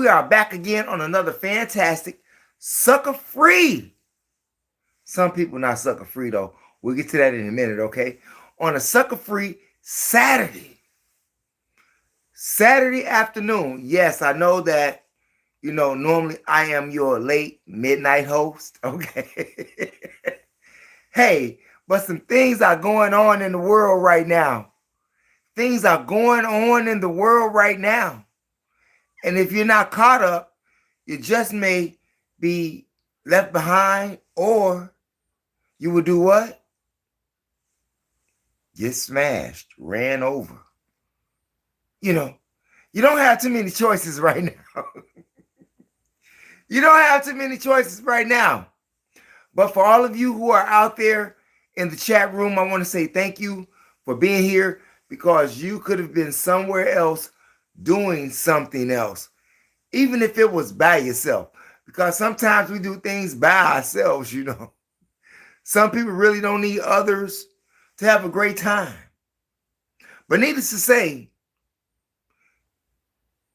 we are back again on another fantastic sucker-free. Some people not sucker-free though. We'll get to that in a minute, okay? On a sucker-free Saturday. Saturday afternoon. Yes, I know that, normally I am your late midnight host, okay? Hey, but some things are going on in the world right now. Things are going on in the world right now. And if you're not caught up, you just may be left behind, or you will do what? Get smashed, ran over. You don't have too many choices right now. You don't have too many choices right now. But for all of you who are out there in the chat room, I want to say thank you for being here, because you could have been somewhere else doing something else, even if it was by yourself, because sometimes we do things by ourselves. Some people really don't need others to have a great time. But needless to say,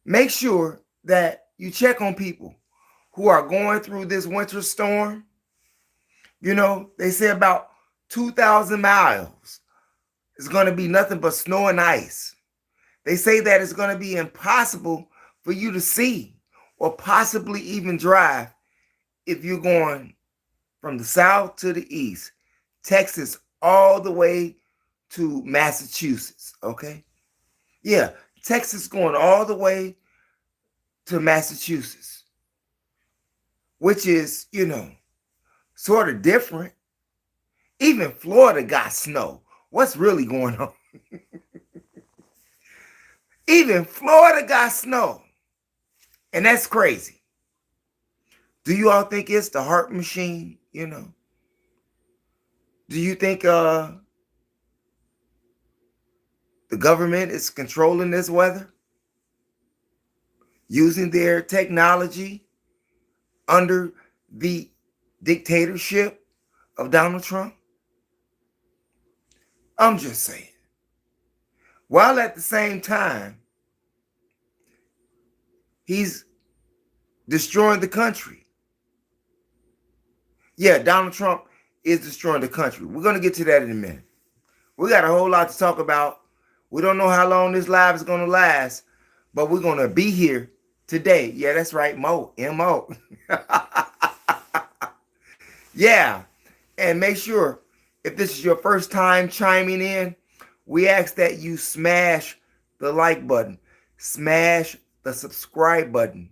make sure that you check on people who are going through this winter storm. They say about 2,000 miles is going to be nothing but snow and ice. They say that it's going to be impossible for you to see or possibly even drive if you're going from the south to the east, Texas, all the way to Massachusetts, okay? Yeah, Texas going all the way to Massachusetts, which is, sort of different. Even Florida got snow. What's really going on? Even Florida got snow. And that's crazy. Do you all think it's the heart machine? Do you think the government is controlling this weather? Using their technology under the dictatorship of Donald Trump? I'm just saying. While at the same time, he's destroying the country. Yeah, Donald Trump is destroying the country. We're going to get to that in a minute. We got a whole lot to talk about. We don't know how long this live is going to last, but we're going to be here today. Yeah, that's right, Mo, M-O. Yeah, and make sure, if this is your first time chiming in, we ask that you smash the like button, smash the subscribe button,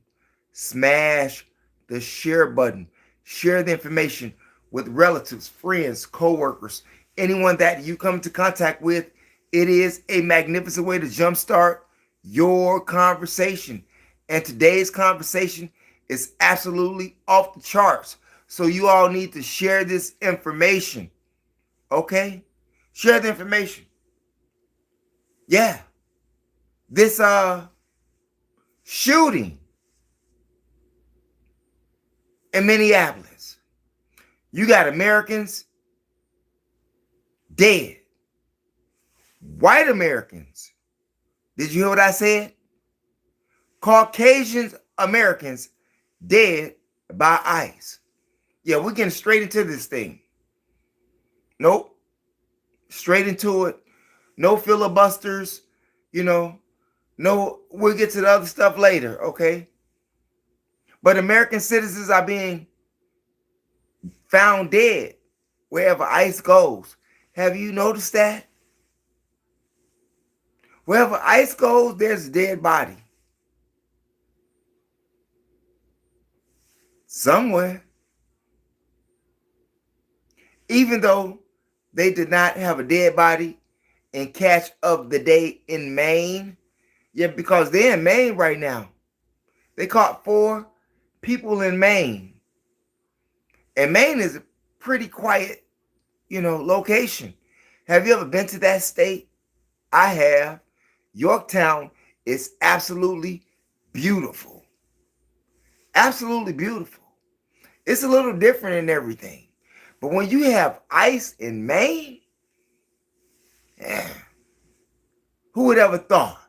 smash the share button, share the information with relatives, friends, co-workers, anyone that you come into contact with. It is a magnificent way to jumpstart your conversation. And today's conversation is absolutely off the charts. So you all need to share this information. Okay? Share the information. Yeah. This shooting in Minneapolis. You got Americans dead. White Americans. Did you hear what I said? Caucasian Americans dead by ICE. Yeah, we're getting straight into this thing. Nope. Straight into it. No filibusters. No, we'll get to the other stuff later, okay? But American citizens are being found dead wherever ICE goes. Have you noticed that? Wherever ICE goes, there's a dead body. Somewhere. Even though they did not have a dead body in catch of the day in Maine. Yeah, because they're in Maine right now. They caught 4 people in Maine. And Maine is a pretty quiet, location. Have you ever been to that state? I have. Yorktown is absolutely beautiful. Absolutely beautiful. It's a little different in everything. But when you have ICE in Maine, yeah, who would ever thought,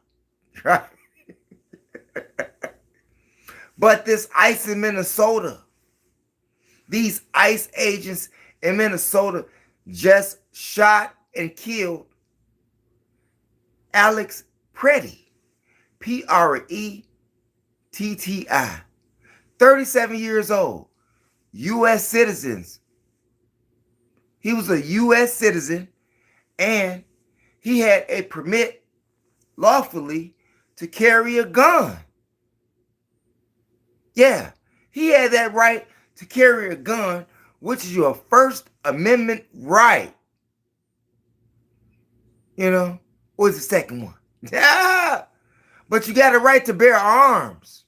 right? But this ICE in Minnesota, these ICE agents in Minnesota just shot and killed Alex Pretti, Pretti, 37 years old, U.S. citizens. He was a U.S. citizen, and he had a permit lawfully to carry a gun. Yeah, he had that right to carry a gun, which is your First Amendment right. You know, what's the second one? Yeah, but you got a right to bear arms.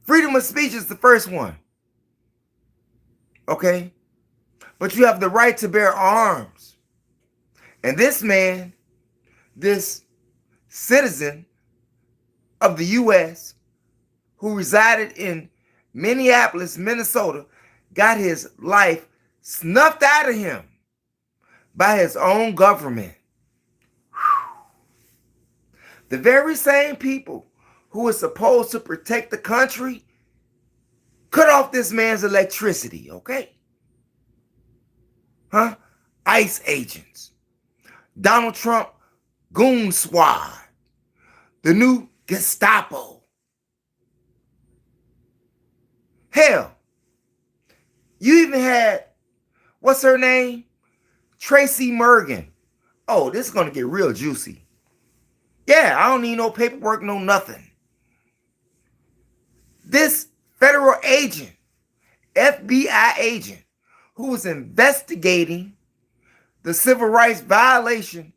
Freedom of speech is the first one. Okay? But you have the right to bear arms. And this man, this citizen of the U.S. who resided in Minneapolis, Minnesota, got his life snuffed out of him by his own government. The very same people who are supposed to protect the country cut off this man's electricity, okay? Huh? ICE agents. Donald Trump goon squad. The new Gestapo. Hell, you even had, what's her name? Tracy Morgan. Oh, this is going to get real juicy. Yeah, I don't need no paperwork, no nothing. This federal agent, FBI agent, who was investigating the civil rights violation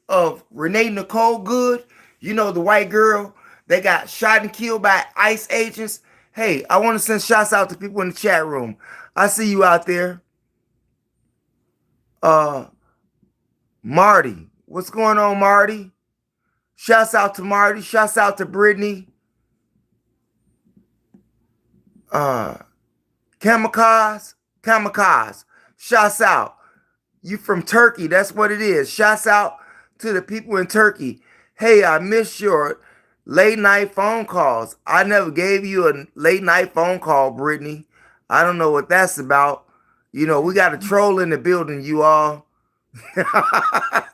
of Renee Nicole Good, you know, the white girl that got shot and killed by ICE agents. Hey, I want to send shouts out to people in the chat room. I see you out there. Marty. What's going on, Marty? Shouts out to Marty. Shouts out to Brittany. Kamikaze. Shouts out. You from Turkey. That's what it is. Shouts out to the people in Turkey. Hey, I missed your late night phone calls. I never gave you a late night phone call, Brittany. I don't know what that's about. You know, we got a troll in the building, you all. I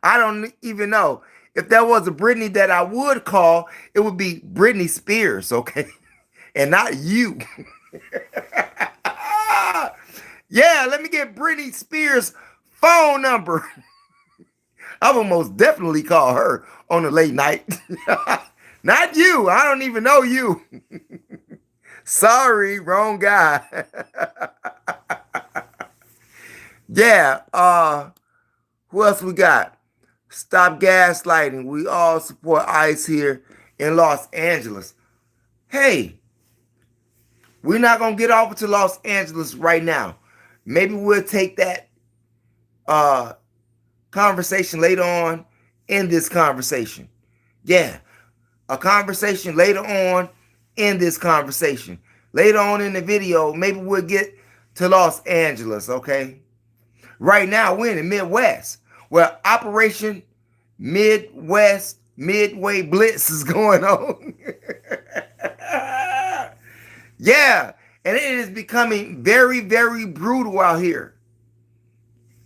don't even know. If there was a Brittany that I would call, it would be Britney Spears, okay? And not you. Yeah, let me get Britney Spears' phone number. I will most definitely call her on the late night. Not you. I don't even know you. Sorry, wrong guy. Yeah, who else we got? Stop gaslighting. We all support ICE here in Los Angeles. Hey, we're not going to get over to Los Angeles right now. Maybe we'll take that conversation later on in this conversation. Yeah, a conversation later on in this conversation. Later on in the video, maybe we'll get to Los Angeles, okay? Right now, we're in the Midwest, where Operation Midway Blitz is going on. Yeah, and it is becoming very, very brutal out here,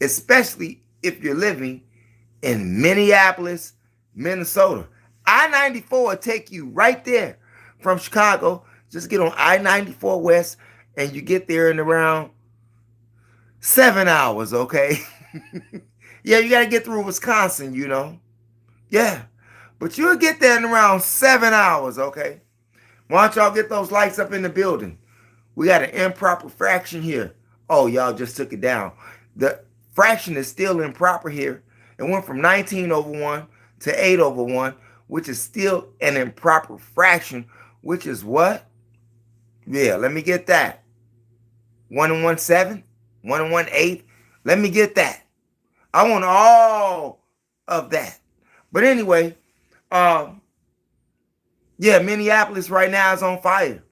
especially if you're living in Minneapolis, Minnesota. I-94 will take you right there from Chicago. Just get on I-94 West, and you get there in around 7 hours, okay? Yeah, you got to get through Wisconsin, you know. Yeah, but you'll get there in around 7 hours, okay? Why don't y'all get those lights up in the building? We got an improper fraction here. Oh, y'all just took it down. The fraction is still improper here. It went from 19/1 to 8/1, which is still an improper fraction, which is what? Yeah, let me get that. 1 1/7, 1 1/8. Let me get that. I want all of that. But anyway, yeah, Minneapolis right now is on fire.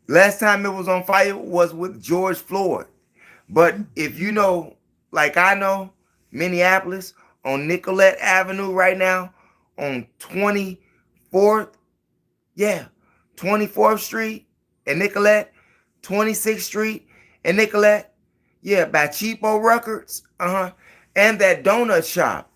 Last time it was on fire was with George Floyd. But if you know, like I know, Minneapolis on Nicollet Avenue right now, on 24th, 24th Street in Nicollet, 26th Street in Nicollet, by Cheapo Records, and that donut shop.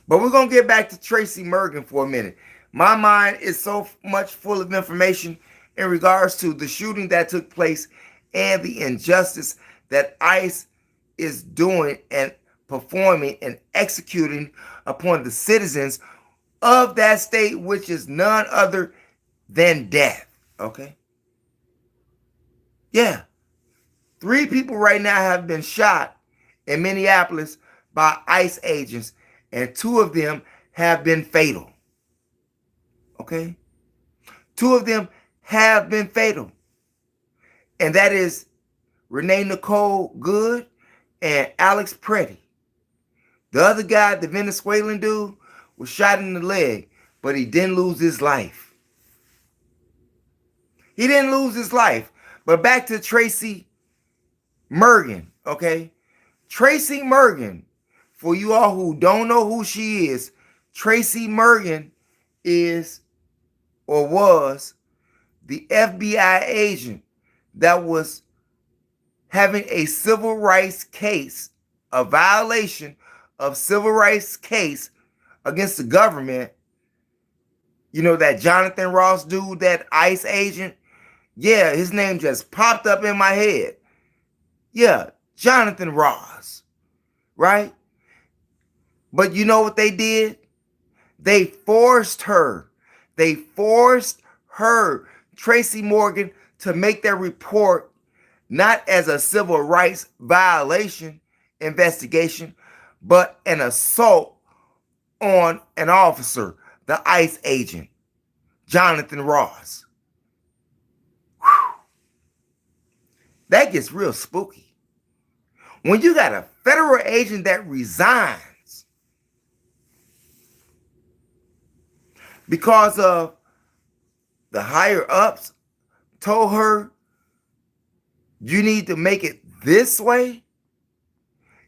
But we're going to get back to Tracy Morgan for a minute. My mind is so much full of information in regards to the shooting that took place and the injustice that ICE is doing and performing and executing upon the citizens of that state, which is none other than death. Okay? 3 people right now have been shot in Minneapolis by ICE agents, and 2 of them have been fatal. Okay? 2 of them have been fatal. And that is Renee Nicole Good and Alex Pretti. The other guy, the Venezuelan dude, was shot in the leg, but he didn't lose his life. He didn't lose his life. But back to Tracy Morgan, okay? Tracy Morgan, for you all who don't know who she is, Tracy Morgan is or was the FBI agent that was having a civil rights case, a violation of civil rights case against the government. You know, that Jonathan Ross dude, that ICE agent? Yeah, his name just popped up in my head. Yeah, Jonathan Ross, right? But you know what they did? They forced her, Tracy Morgan, to make their report not as a civil rights violation investigation, but an assault on an officer, the ICE agent, Jonathan Ross. Whew. That gets real spooky. When you got a federal agent that resigns because of the higher ups told her, you need to make it this way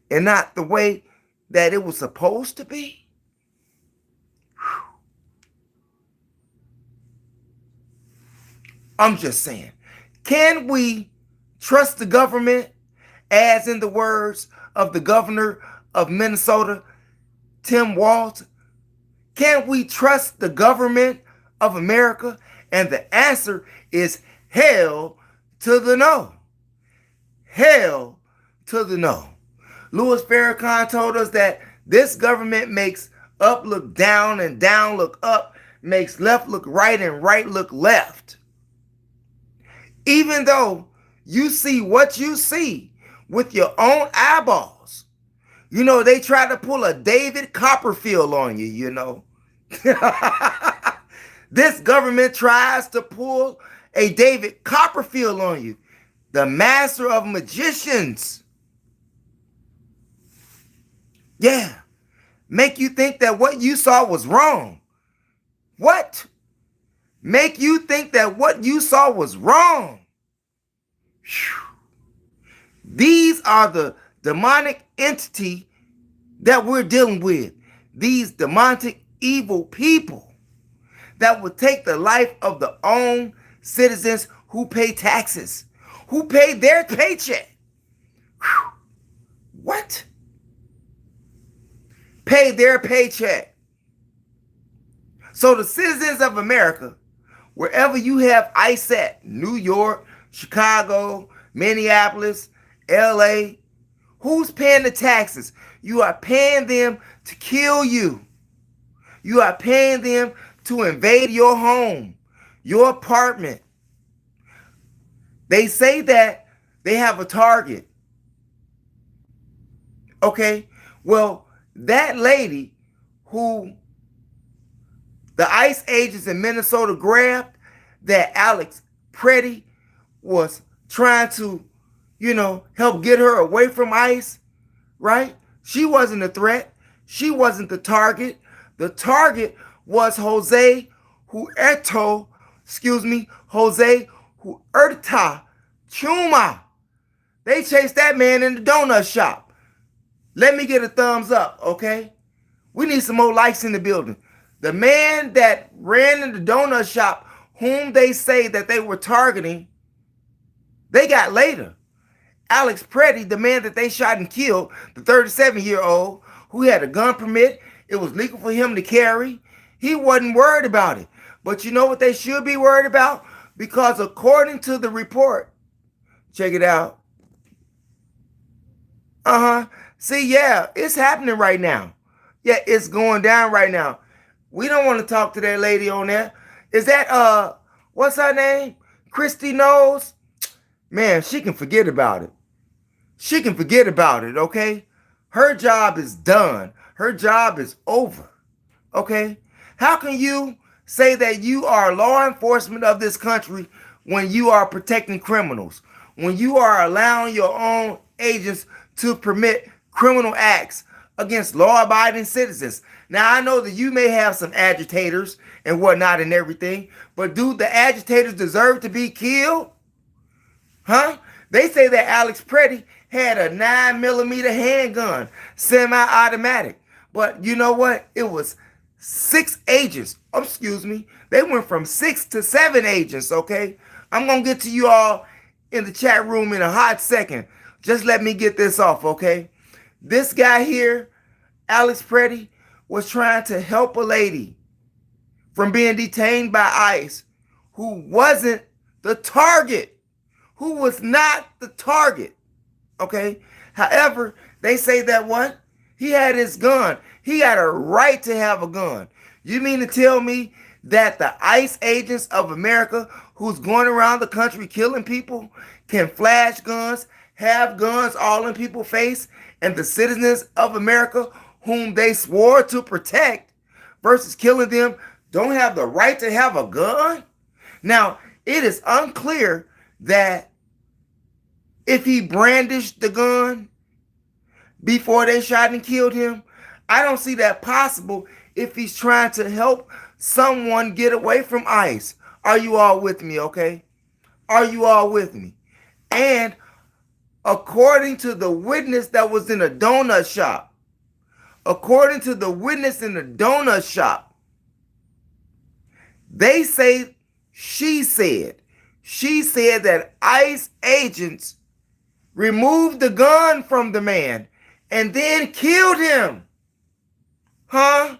and not the way that it was supposed to be. Whew. I'm just saying, can we trust the government, as in the words of the governor of Minnesota, Tim Walz? Can we trust the government of America? And the answer is hell to the no. Hell to the no. Louis Farrakhan told us that this government makes up look down and down look up, makes left look right and right look left. Even though you see what you see with your own eyeballs. You know, they try to pull a David Copperfield on you, you know. This government tries to pull a David Copperfield on you, the master of magicians. Yeah, make you think that what you saw was wrong. What? Make you think that what you saw was wrong. Whew. These are the demonic entity that we're dealing with. These demonic evil people that will take the life of the own citizens who pay taxes, who pay their paycheck. Whew. What? Pay their paycheck. So the citizens of America, wherever you have ICE at, New York, Chicago, Minneapolis, LA, who's paying the taxes? You are paying them to kill you. You are paying them to invade your home, your apartment. They say that they have a target. Okay, well, that lady who the ICE agents in Minnesota grabbed, that Alex Pretti was trying to, help get her away from ICE, right? She wasn't a threat. She wasn't the target. The target was Jose Huerta Chuma. They chased that man in the donut shop. Let me get a thumbs up, okay? We need some more lights in the building. The man that ran in the donut shop, whom they say that they were targeting, they got later. Alex Pretti, the man that they shot and killed, the 37-year-old who had a gun permit, it was legal for him to carry. He wasn't worried about it. But you know what they should be worried about? Because according to the report, check it out. See, yeah, it's happening right now. Yeah, it's going down right now. We don't want to talk to that lady on there. Is that, what's her name? Christy Knowles? Man, she can forget about it. She can forget about it, okay? Her job is done. Her job is over, okay? How can you say that you are law enforcement of this country when you are protecting criminals? When you are allowing your own agents to permit criminal acts against law-abiding citizens? Now, I know that you may have some agitators and whatnot and everything, but do the agitators deserve to be killed? Huh? They say that Alex Pretti had a 9mm handgun, semi-automatic. But you know what? It was 6 agents. Oh, excuse me. They went from 6 to 7 agents, okay? I'm going to get to you all in the chat room in a hot second. Just let me get this off, okay? This guy here, Alex Pretti, was trying to help a lady from being detained by ICE who wasn't the target, who was not the target, okay? However, they say that what? He had his gun. He had a right to have a gun. You mean to tell me that the ICE agents of America who's going around the country killing people can flash guns, have guns all in people's face, and the citizens of America whom they swore to protect versus killing them don't have the right to have a gun? Now, it is unclear that if he brandished the gun before they shot and killed him. I don't see that possible if he's trying to help someone get away from ICE. Are you all with me, okay? Are you all with me? And according to the witness that was in a donut shop, according to the witness in the donut shop, they say, she said that ICE agents removed the gun from the man and then killed him. Huh?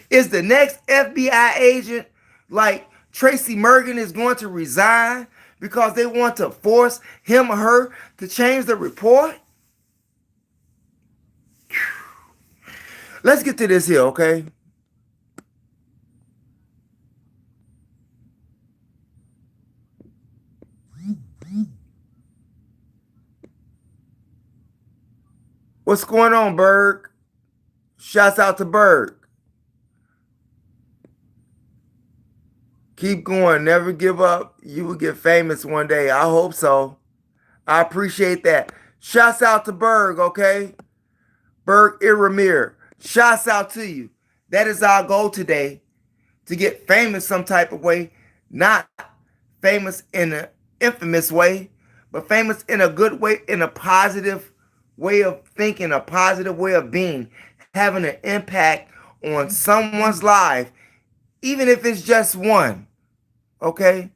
Is the next FBI agent like Tracy Morgan is going to resign because they want to force him or her to change the report? Let's get to this here, okay? What's going on, Berg? Shouts out to Berg. Keep going. Never give up. You will get famous one day. I hope so. I appreciate that. Shouts out to Berg, okay? Berg Iramir. Shouts out to you. That is our goal today. To get famous some type of way. Not famous in an infamous way, but famous in a good way, in a positive way of thinking, a positive way of being, having an impact on someone's life, even if it's just one, okay?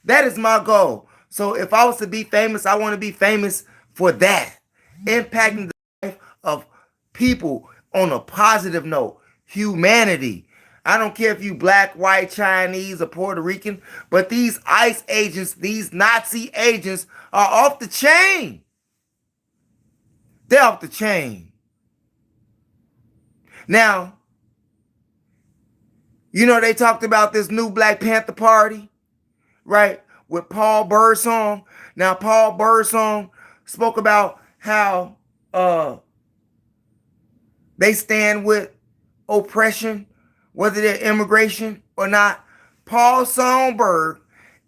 That is my goal. So if I was to be famous, I want to be famous for that, impacting the life of people on a positive note, humanity. I don't care if you black, white, Chinese, or Puerto Rican, but these ICE agents, these Nazi agents are off the chain. They're off the chain. Now, you know they talked about this new Black Panther Party, right? With Paul Birdsong. Now, Paul Birdsong spoke about how they stand with oppression, whether they're immigration or not. Paul Songbird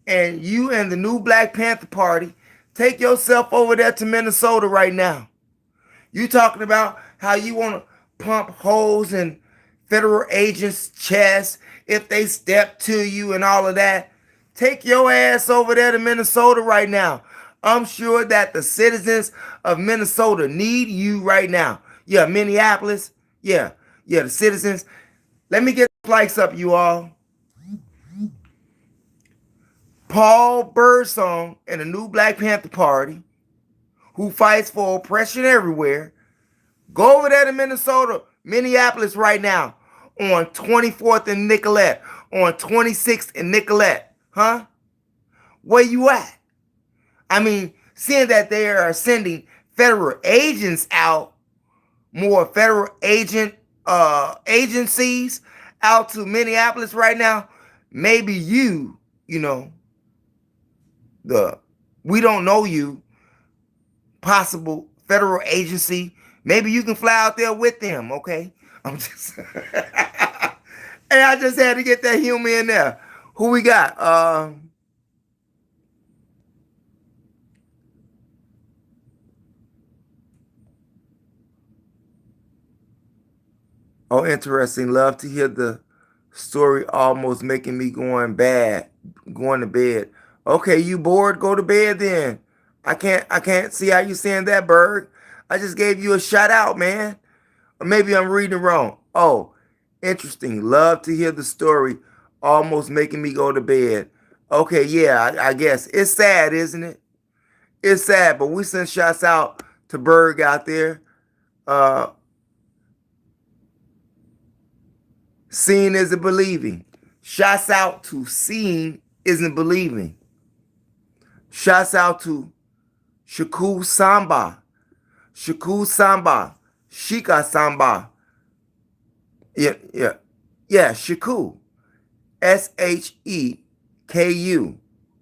and you and the new Black Panther Party, take yourself over there to Minnesota right now. You talking about how you want to pump holes in federal agents' chests if they step to you and all of that. Take your ass over there to Minnesota right now. I'm sure that the citizens of Minnesota need you right now. Yeah, Minneapolis. Yeah, the citizens. Let me get the likes up, you all. Paul Birdsong and the new Black Panther Party, who fights for oppression everywhere. Go over there to Minnesota, Minneapolis right now on 24th and Nicollet, on 26th and Nicollet. Huh? Where you at? I mean, seeing that they are sending federal agents out, more federal agencies out to Minneapolis right now, maybe you know, we don't know you, possible federal agency, maybe you can fly out there with them, okay? I'm just Hey, I just had to get that humor in there. Who we got? Oh, interesting. Love to hear the story almost making me going to bed. Okay, you bored? Go to bed then. I can't see how you saying that, Berg. I just gave you a shout out, man. Or maybe I'm reading wrong. Oh, interesting. Love to hear the story almost making me go to bed. Okay, yeah, I guess. It's sad, isn't it? It's sad, but we send shots out to Berg out there. Uh, Seeing isn't believing. Shouts out to seeing isn't believing. Shouts out to Shaku Samba. Shaku Samba. Shika Samba. Yeah, Shaku. SHEKU.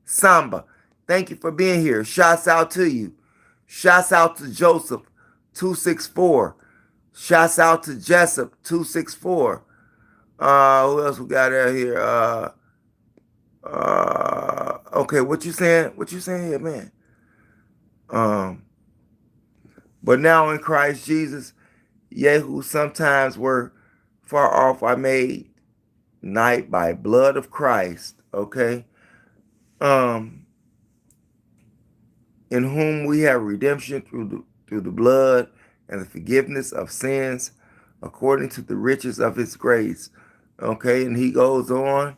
Samba. Thank you for being here. Shouts out to you. Shouts out to Joseph 264. Shouts out to Jessup 264. Who else we got out here? Okay, what you saying? What you saying here, man? But now in Christ Jesus, ye who sometimes were far off are made nigh by blood of Christ. Okay. In whom we have redemption through the blood and the forgiveness of sins according to the riches of his grace. Okay, and he goes on,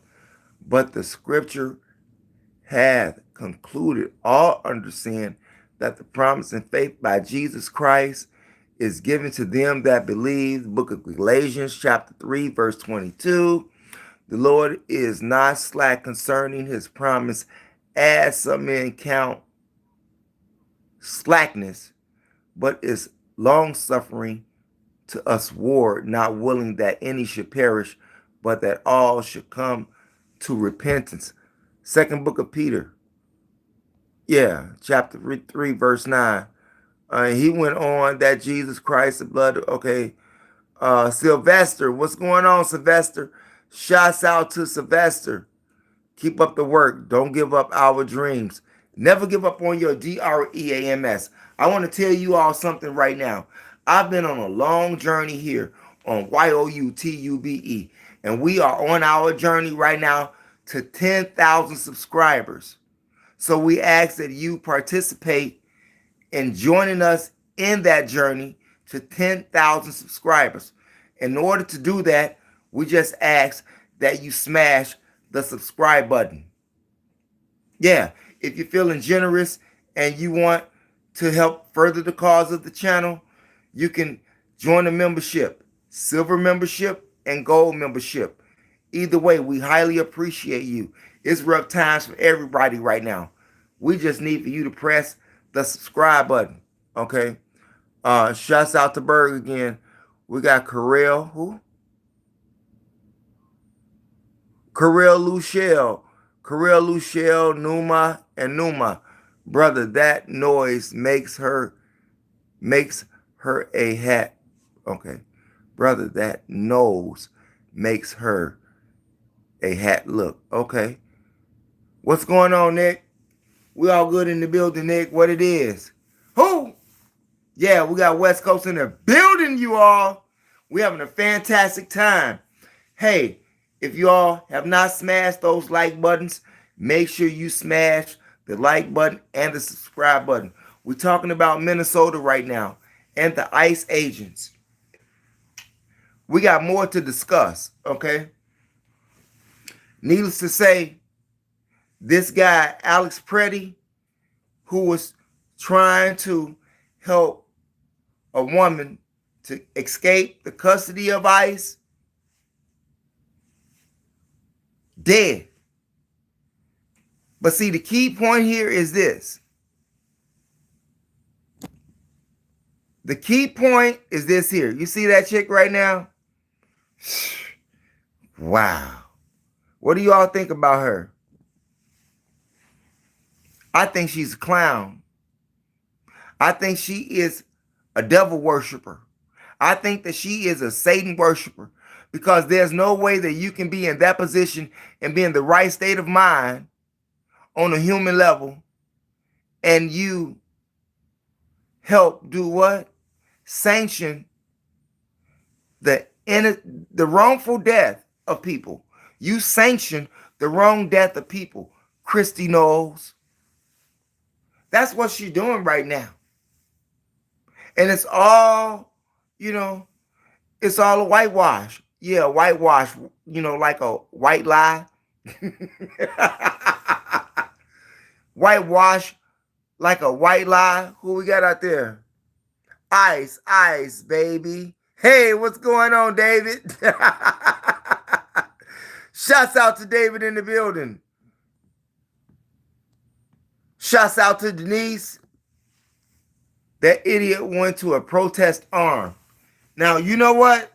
but the scripture hath concluded all under sin that the promise and faith by Jesus Christ is given to them that believe. The book of Galatians chapter 3 verse 22. The Lord is not slack concerning his promise, as some men count slackness, but is long-suffering to usward, not willing that any should perish, but that all should come to repentance. Second book of Peter, chapter 3, verse 9. He went on that Jesus Christ, the blood. Okay, Sylvester, what's going on, Sylvester? Shouts out to Sylvester. Keep up the work. Don't give up our dreams. Never give up on your DREAMS. I want to tell you all something right now. I've been on a long journey here on YOUTUBE, and we are on our journey right now to 10,000 subscribers. So we ask that you participate in joining us in that journey to 10,000 subscribers. In order to do that, we just ask that you smash the subscribe button. Yeah, if you're feeling generous and you want to help further the cause of the channel, you can join a membership, silver membership and gold membership. Either way, we highly appreciate you. It's rough times for everybody right now. We just need for you to press the subscribe button. Okay. Shouts out to Berg again. We got Carell. Who? Carell Luchelle. Carell Luchelle, Numa, and Numa. Brother, that noise makes her a hat. Okay. Brother, that nose makes her a hat look. Okay. What's going on, Nick? We all good in the building, Nick. What it is? Who? Yeah, we got West Coast in the building, you all. We having a fantastic time. Hey, if you all have not smashed those like buttons, make sure you smash the like button, and the subscribe button. We're talking about Minnesota right now and the ICE agents. We got more to discuss, okay? Needless to say, this guy, Alex Pretti, who was trying to help a woman to escape the custody of ICE, dead. But see, the key point here is this. The key point is this here. You see that chick right now? Wow. What do y'all think about her? I think she's a clown. I think she is a devil worshiper. I think that she is a Satan worshiper, because there's no way that you can be in that position and be in the right state of mind on a human level and you help do what? Sanction the wrongful death of people. You sanction the wrong death of people. Christy knows. That's what she's doing right now. And it's all, it's all a whitewash. Yeah, whitewash, like a white lie. Whitewash like a white lie. Who we got out there? Ice, ice, baby. Hey, what's going on, David? Shouts out to David in the building. Shouts out to Denise. That idiot went to a protest armed. Now, you know what?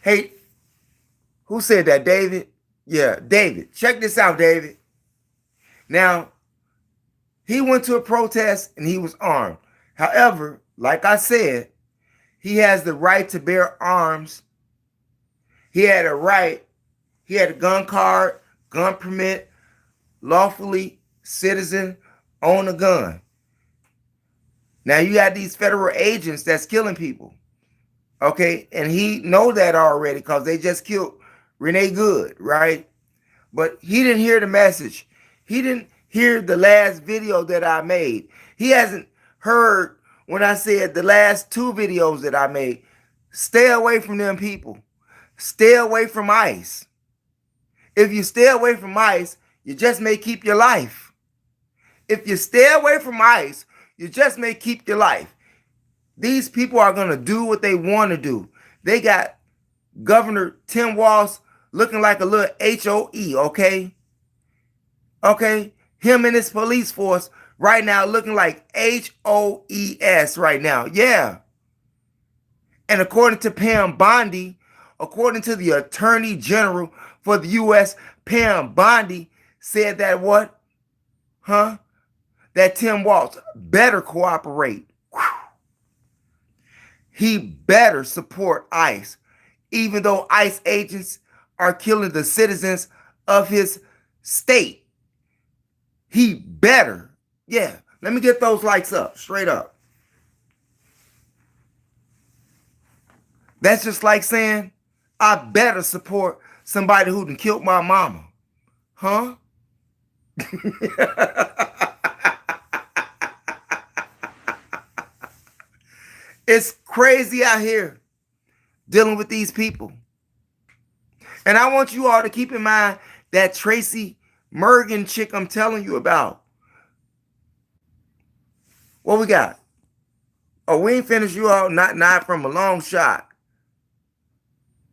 Hey, who said that, David? Yeah, David. Check this out, David. Now, he went to a protest and he was armed. However, like I said, he has the right to bear arms. He had a right. He had a gun card, gun permit, lawfully citizen, own a gun. Now you got these federal agents that's killing people. Okay, and he know that already because they just killed Renee Good, right? But he didn't hear the message. He didn't hear the last video that I made. He hasn't heard when I said the last 2 videos that I made. Stay away from them people. Stay away from ICE. If you stay away from ICE, you just may keep your life. If you stay away from ICE, you just may keep your life. These people are going to do what they want to do. They got Governor Tim Walz looking like a little HOE, okay? Okay? Him and his police force right now looking like HOES right now. Yeah. And according to Pam Bondi, according to the Attorney General for the U.S., Pam Bondi said that what? That Tim Walz better cooperate. Whew. He better support ICE, even though ICE agents are killing the citizens of his state. He better. Yeah, let me get those likes up, straight up. That's just like saying, I better support somebody who done killed my mama. Huh? It's crazy out here dealing with these people. And I want you all to keep in mind that Tracy Morgan chick I'm telling you about. What we got? Oh, we ain't finished you all. Not from a long shot.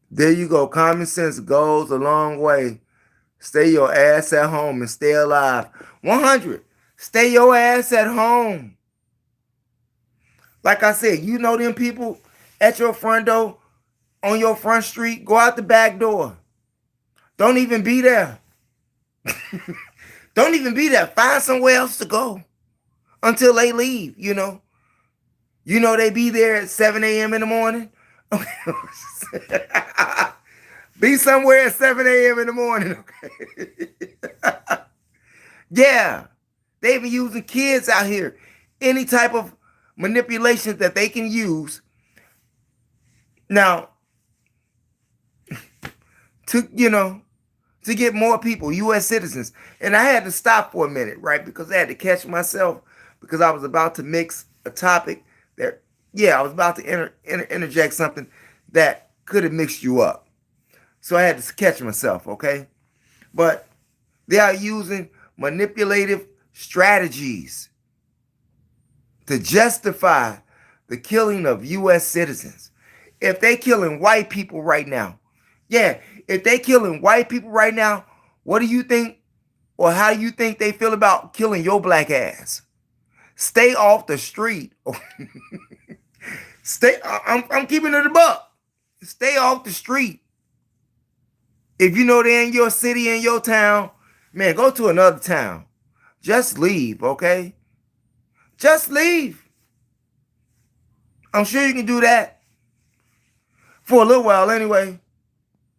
There you go. Common sense goes a long way. Stay your ass at home and stay alive. 100. Stay your ass at home. Like I said, you know them people at your front door, on your front street, go out the back door. Don't even be there. Don't even be there. Find somewhere else to go until they leave, You know they be there at 7 a.m. in the morning. Be somewhere at 7 a.m. in the morning, okay? Yeah. They even using kids out here. Any type of manipulation that they can use. Now, to to get more people, U.S. citizens. And I had to stop for a minute, right? Because I had to catch myself because I was about to mix a topic that, yeah, I was about to interject something that could have mixed you up. So I had to catch myself, okay? But they are using manipulative strategies to justify the killing of U.S. citizens. If they killing white people right now, yeah, if they killing white people right now, what do you think, or how do you think they feel about killing your black ass? Stay off the street. I'm keeping it a buck. Stay off the street. If you know they're in your city, in your town, man, go to another town. Just leave, okay? Just leave. I'm sure you can do that for a little while anyway.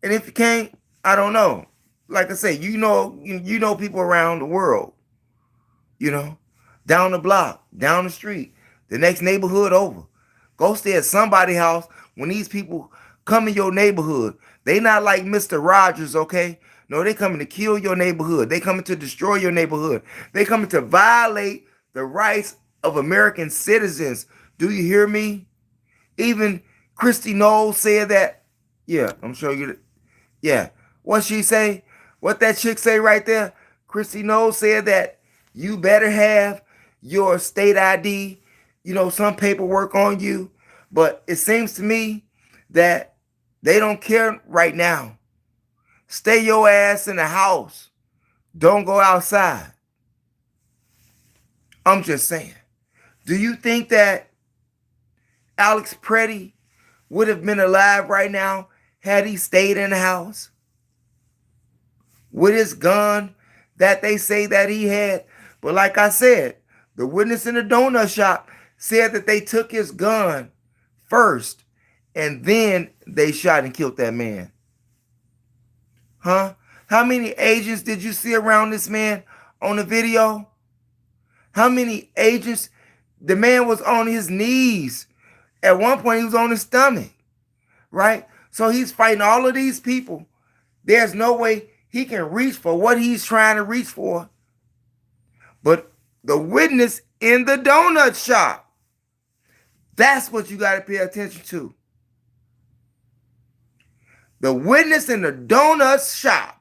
And if you can't, I don't know. Like I say, you know people around the world, you know, down the block, down the street, the next neighborhood over. Go stay at somebody's house when these people come in your neighborhood. They not like Mr. Rogers, okay? No, they coming to kill your neighborhood. They coming to destroy your neighborhood. They coming to violate the rights of American citizens. Do you hear me? Even Christy Knowles said that. Yeah, I'm showing you. Yeah. What she say? What that chick say right there? Christy Knowles said that you better have your state ID, some paperwork on you. But it seems to me that they don't care right now. Stay your ass in the house. Don't go outside. I'm just saying. Do you think that Alex Pretti would have been alive right now had he stayed in the house with his gun that they say that he had? But like I said, the witness in the donut shop said that they took his gun first and then they shot and killed that man. Huh? How many agents did you see around this man on the video? How many agents? The man was on his knees. At one point, he was on his stomach, right? So he's fighting all of these people. There's no way he can reach for what he's trying to reach for. But the witness in the donut shop, that's what you got to pay attention to. The witness in the donut shop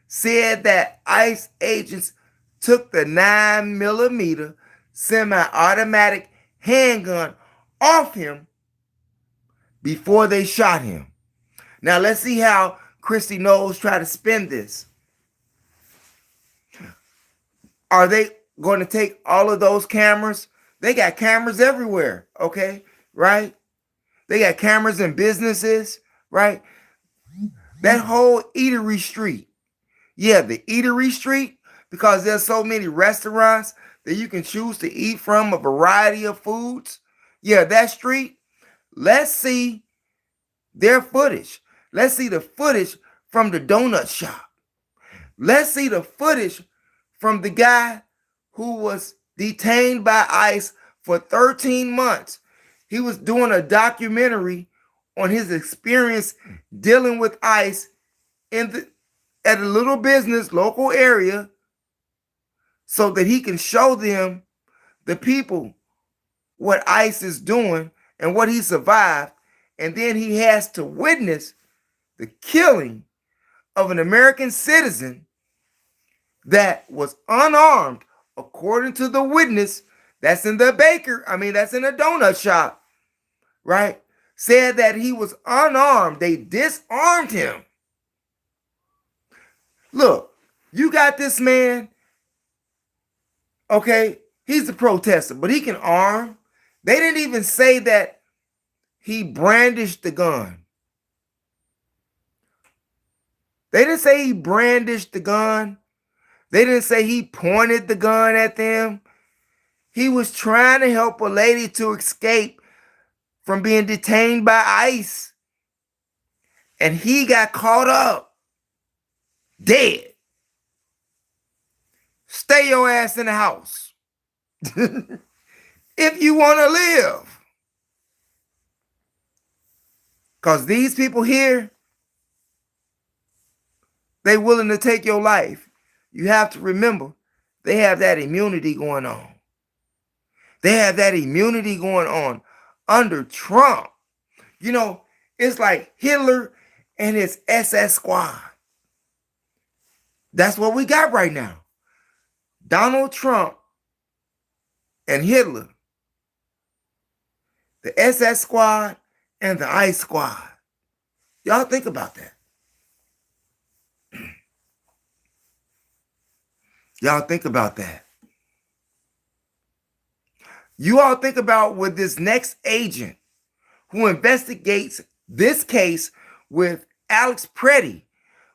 said that ICE agents took the 9mm semi-automatic handgun off him before they shot him. Now let's see how Christy Knowles try to spin this. Are they going to take all of those cameras? They got cameras everywhere, okay? Right? They got cameras in businesses, right? That whole eatery street. Yeah, the eatery street, because there's so many restaurants that you can choose to eat from, a variety of foods. Yeah, that street. Let's see their footage. Let's see the footage from the donut shop. Let's see the footage from the guy who was detained by ICE for 13 months. He was doing a documentary on his experience dealing with ICE at a little business, local area, so that he can show them, the people, what ICE is doing and what he survived. And then he has to witness the killing of an American citizen that was unarmed, according to the witness that's in the that's in the donut shop, right? Said that he was unarmed. They disarmed him. Look, you got this man, okay? He's a protester, but he can arm. They didn't even say that he brandished the gun. They didn't say he brandished the gun. They didn't say he pointed the gun at them. He was trying to help a lady to escape from being detained by ICE. And he got caught up, dead. Stay your ass in the house. If you want to live. Because these people here, They willing to take your life. You have to remember, they have that immunity going on. They have that immunity going on under Trump. You know, it's like Hitler and his SS squad. That's what we got right now. Donald Trump and Hitler, the SS squad and the ICE squad. Y'all think about that. Y'all think about that. You all think about with this next agent who investigates this case with Alex Pretti,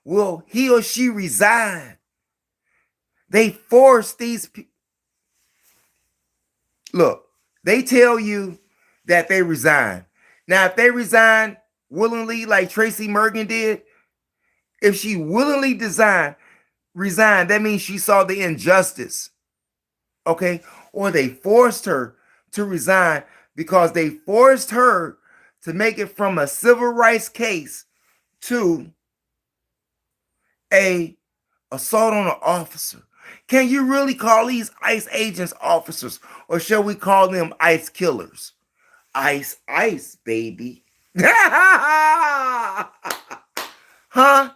will he or she resign? They force these people. Look, they tell you that they resign. Now, if they resign willingly, like Tracy Morgan did, if she willingly resigned, that means she saw the injustice. Okay? Or they forced her to resign because they forced her to make it from a civil rights case to a assault on an officer. Can you really call these ICE agents officers, or shall we call them ICE killers? ICE, ICE, baby. Huh?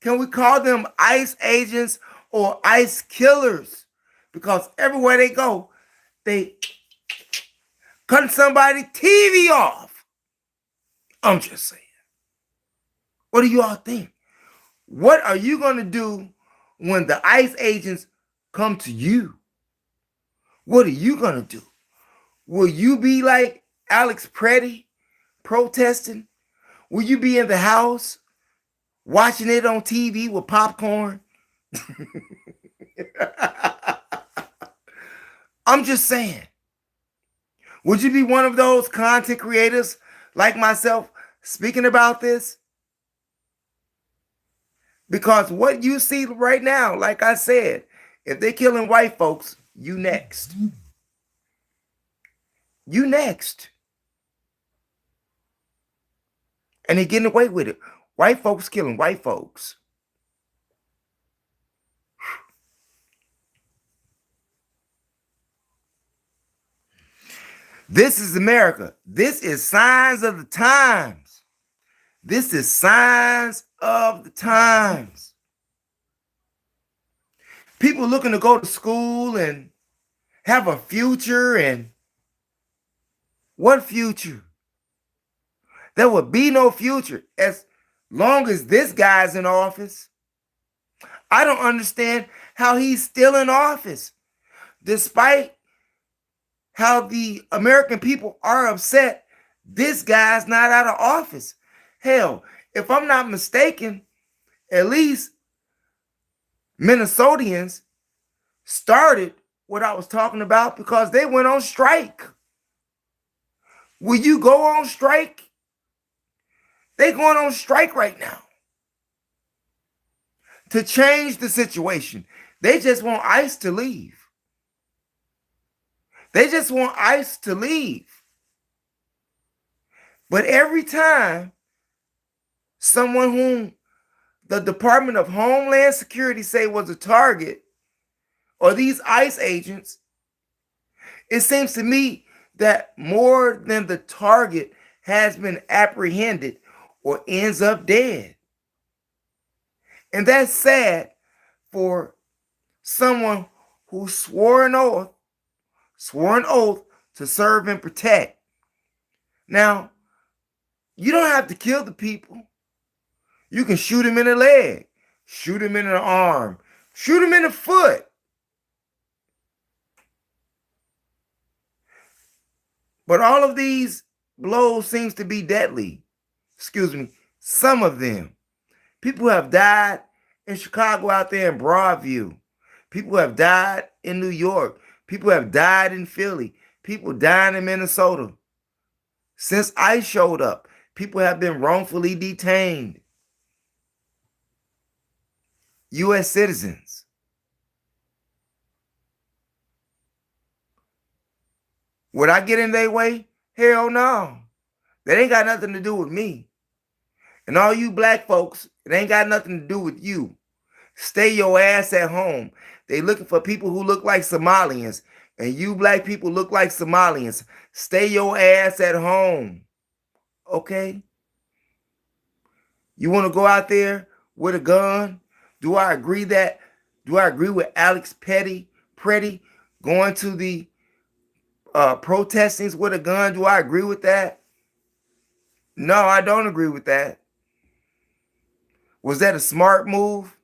Can we call them ICE agents or ICE killers? Because everywhere they go, they cutting somebody's TV off. I'm just saying. What do you all think? What are you going to do when the ICE agents come to you? What are you going to do? Will you be like Alex Pretti protesting? Will you be in the house watching it on TV with popcorn? I'm just saying. Would you be one of those content creators like myself speaking about this? Because what you see right now, like I said, if they're killing white folks, you next. You next. And they're getting away with it. White folks killing white folks. This is America. This is signs of the times. This is signs of the times. People looking to go to school and have a future, and what future? There will be no future as long as this guy's in office. I don't understand how he's still in office, despite how the American people are upset. This guy's not out of office. Hell, if I'm not mistaken, at least Minnesotans started what I was talking about because they went on strike. Will you go on strike? They're going on strike right now to change the situation. They just want ICE to leave. They just want ICE to leave. But every time someone whom the Department of Homeland Security say was a target, or these ICE agents, it seems to me that more than the target has been apprehended or ends up dead. And that's sad for someone who swore an oath to serve and protect. Now, you don't have to kill the people. You can shoot him in the leg, shoot him in the arm, shoot him in the foot. But all of these blows seems to be deadly. Excuse me, some of them. People have died in Chicago out there in Broadview. People have died in New York. People have died in Philly. People died in Minnesota. Since ICE showed up, people have been wrongfully detained. U.S. citizens. Would I get in their way? Hell no. That ain't got nothing to do with me. And all you black folks It ain't got nothing to do with you. Stay your ass at home. They looking for people who look like Somalians, and you black people look like Somalians. Stay your ass at home. Okay? You want to go out there with a gun? Do I agree with Alex Pretti going to the protestings with a gun? Do I agree with that? No, I don't agree with that. Was that a smart move?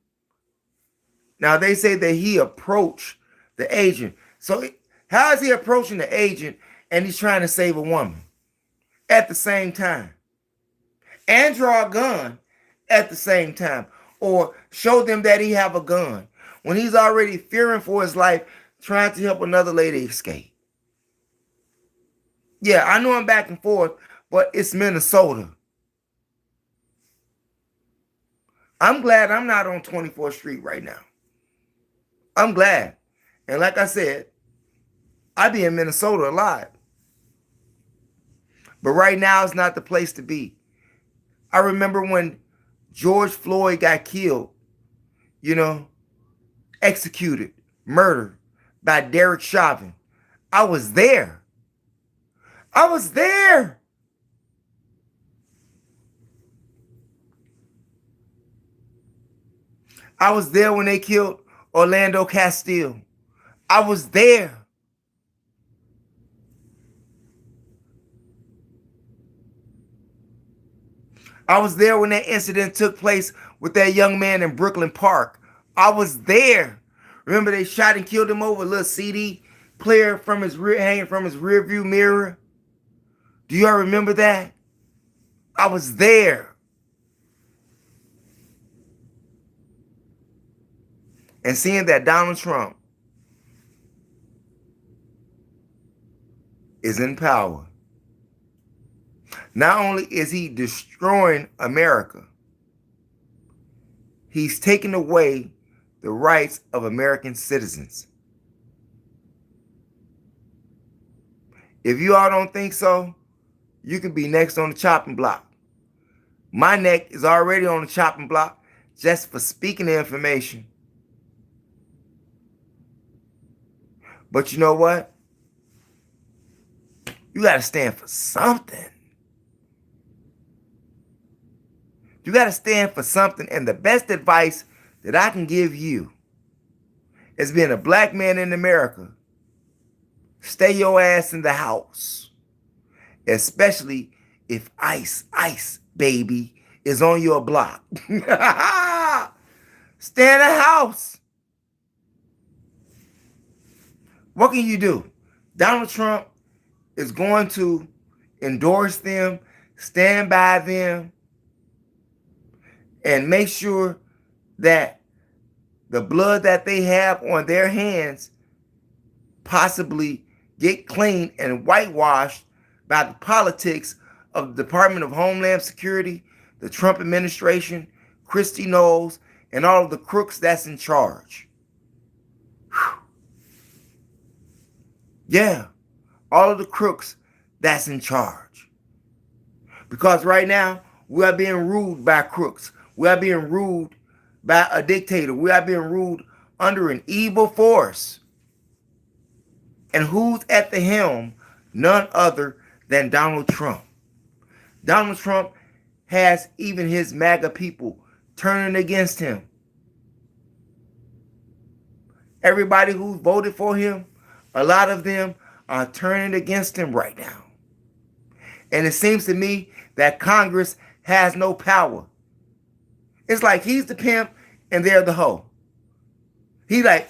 Now, they say that he approached the agent. So how is he approaching the agent and he's trying to save a woman at the same time? And draw a gun at the same time. Or show them that he have a gun when he's already fearing for his life, trying to help another lady escape. Yeah, I know I'm back and forth, but it's Minnesota. I'm glad I'm not on 24th Street right now. I'm glad. And like I said, I'd be in Minnesota a lot. But right now is not the place to be. I remember when George Floyd got killed, executed, murdered by Derek Chauvin. I was there. I was there. I was there when they killed Orlando Castile. I was there. I was there when that incident took place with that young man in Brooklyn Park. I was there. Remember they shot and killed him over a little CD player from his hanging from his rear view mirror? Do y'all remember that? I was there. And seeing that Donald Trump is in power. Not only is he destroying America, he's taking away the rights of American citizens. If you all don't think so, you can be next on the chopping block. My neck is already on the chopping block just for speaking the information. But you know what? You got to stand for something. You got to stand for something. And the best advice that I can give you as being a black man in America, stay your ass in the house. Especially if ice, baby, is on your block. Stay in the house. What can you do? Donald Trump is going to endorse them, stand by them, and make sure that the blood that they have on their hands possibly get cleaned and whitewashed by the politics of the Department of Homeland Security, the Trump administration, Christy Knowles, and all of the crooks that's in charge. Whew. Yeah, all of the crooks that's in charge. Because right now, we are being ruled by crooks. We are being ruled by a dictator. We are being ruled under an evil force. And who's at the helm? None other than Donald Trump. Donald Trump has even his MAGA people turning against him. Everybody who voted for him, a lot of them are turning against him right now. And it seems to me that Congress has no power. It's like he's the pimp and they're the hoe. He's like,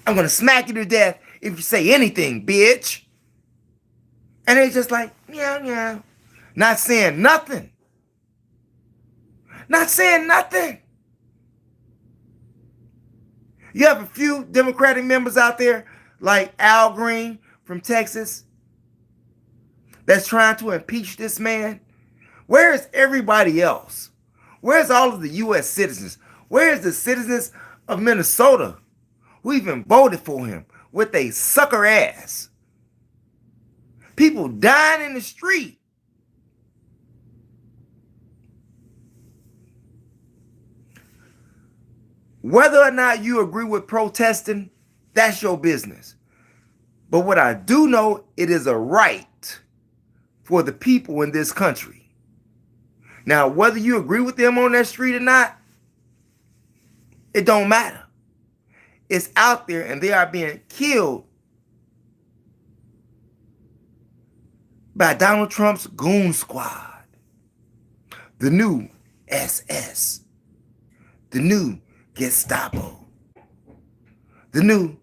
I'm going to smack you to death if you say anything, bitch. And they just like, yeah. Not saying nothing. Not saying nothing. You have a few Democratic members out there like Al Green from Texas that's trying to impeach this man. Where is everybody else? Where's all of the U.S. citizens? Where is the citizens of Minnesota who even voted for him with a sucker ass? People dying in the street. Whether or not you agree with protesting, that's your business. But what I do know, it is a right for the people in this country. Now, whether you agree with them on that street or not, it don't matter. It's out there and they are being killed by Donald Trump's goon squad. The new SS. The new Gestapo. The new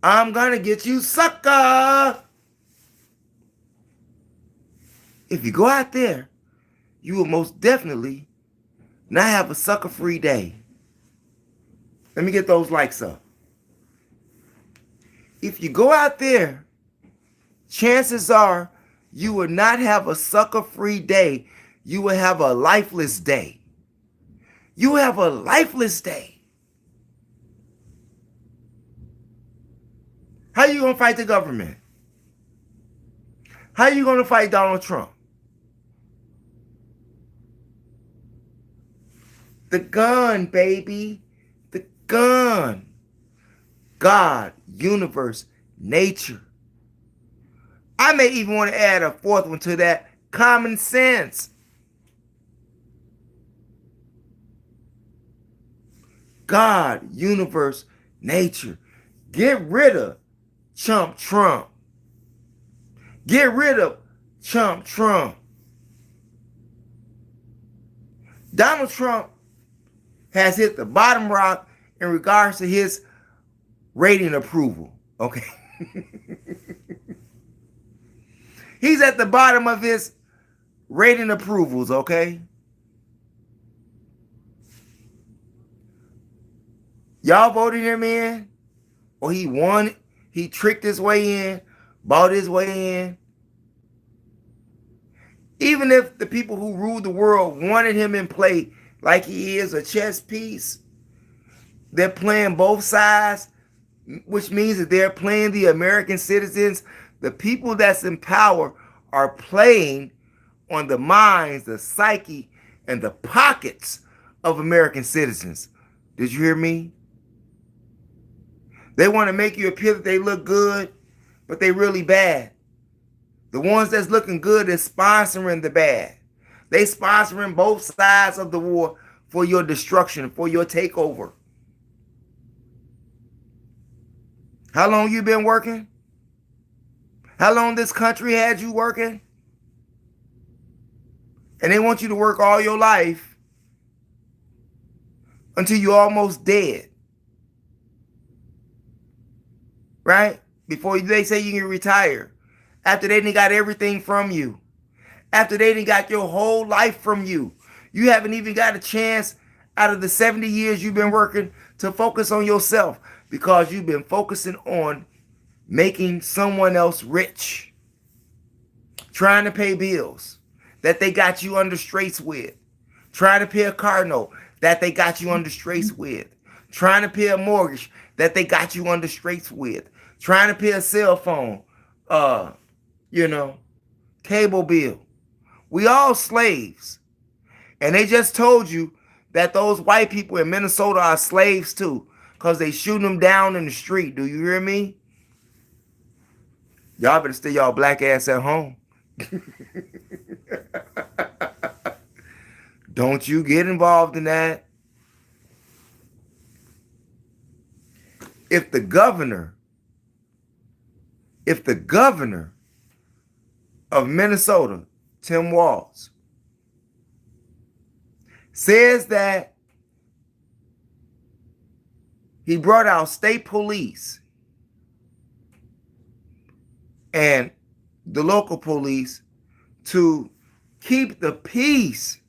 I'm gonna get you, sucker. If you go out there, you will most definitely not have a sucker-free day. Let me get those likes up. If you go out there, chances are you will not have a sucker-free day. You will have a lifeless day. You have a lifeless day. How are you going to fight the government? How are you going to fight Donald Trump? The gun, baby. The gun. God, universe, nature. I may even want to add a fourth one to that. Common sense. God, universe, nature. Get rid of Chump Trump. Get rid of Chump Trump. Donald Trump has hit the bottom rock in regards to his rating approval. Okay. He's at the bottom of his rating approvals, okay? Y'all voted him in? Or he won, he tricked his way in, bought his way in. Even if the people who ruled the world wanted him in play like he is a chess piece, they're playing both sides, which means that they're playing the American citizens. The people that's in power are playing on the minds, the psyche, and the pockets of American citizens. Did you hear me? They want to make you appear that they look good, but they really bad. The ones that's looking good is sponsoring the bad. They sponsoring both sides of the war for your destruction, for your takeover. How long you been working? How long this country had you working? And they want you to work all your life until you're almost dead. Right? Before they say you can retire. After they done got everything from you. After they done got your whole life from you. You haven't even got a chance out of the 70 years you've been working to focus on yourself, because you've been focusing on making someone else rich. Trying to pay bills that they got you under straits with. Trying to pay a car note that they got you under straits with. Trying to pay a mortgage that they got you under straits with. Trying to pay a cell phone, cable bill. We all slaves. And they just told you that those white people in Minnesota are slaves too, because they shooting them down in the street. Do you hear me? Y'all better stay y'all black ass at home. Don't you get involved in that. If the governor of Minnesota, Tim Walz, says that he brought out state police and the local police to keep the peace.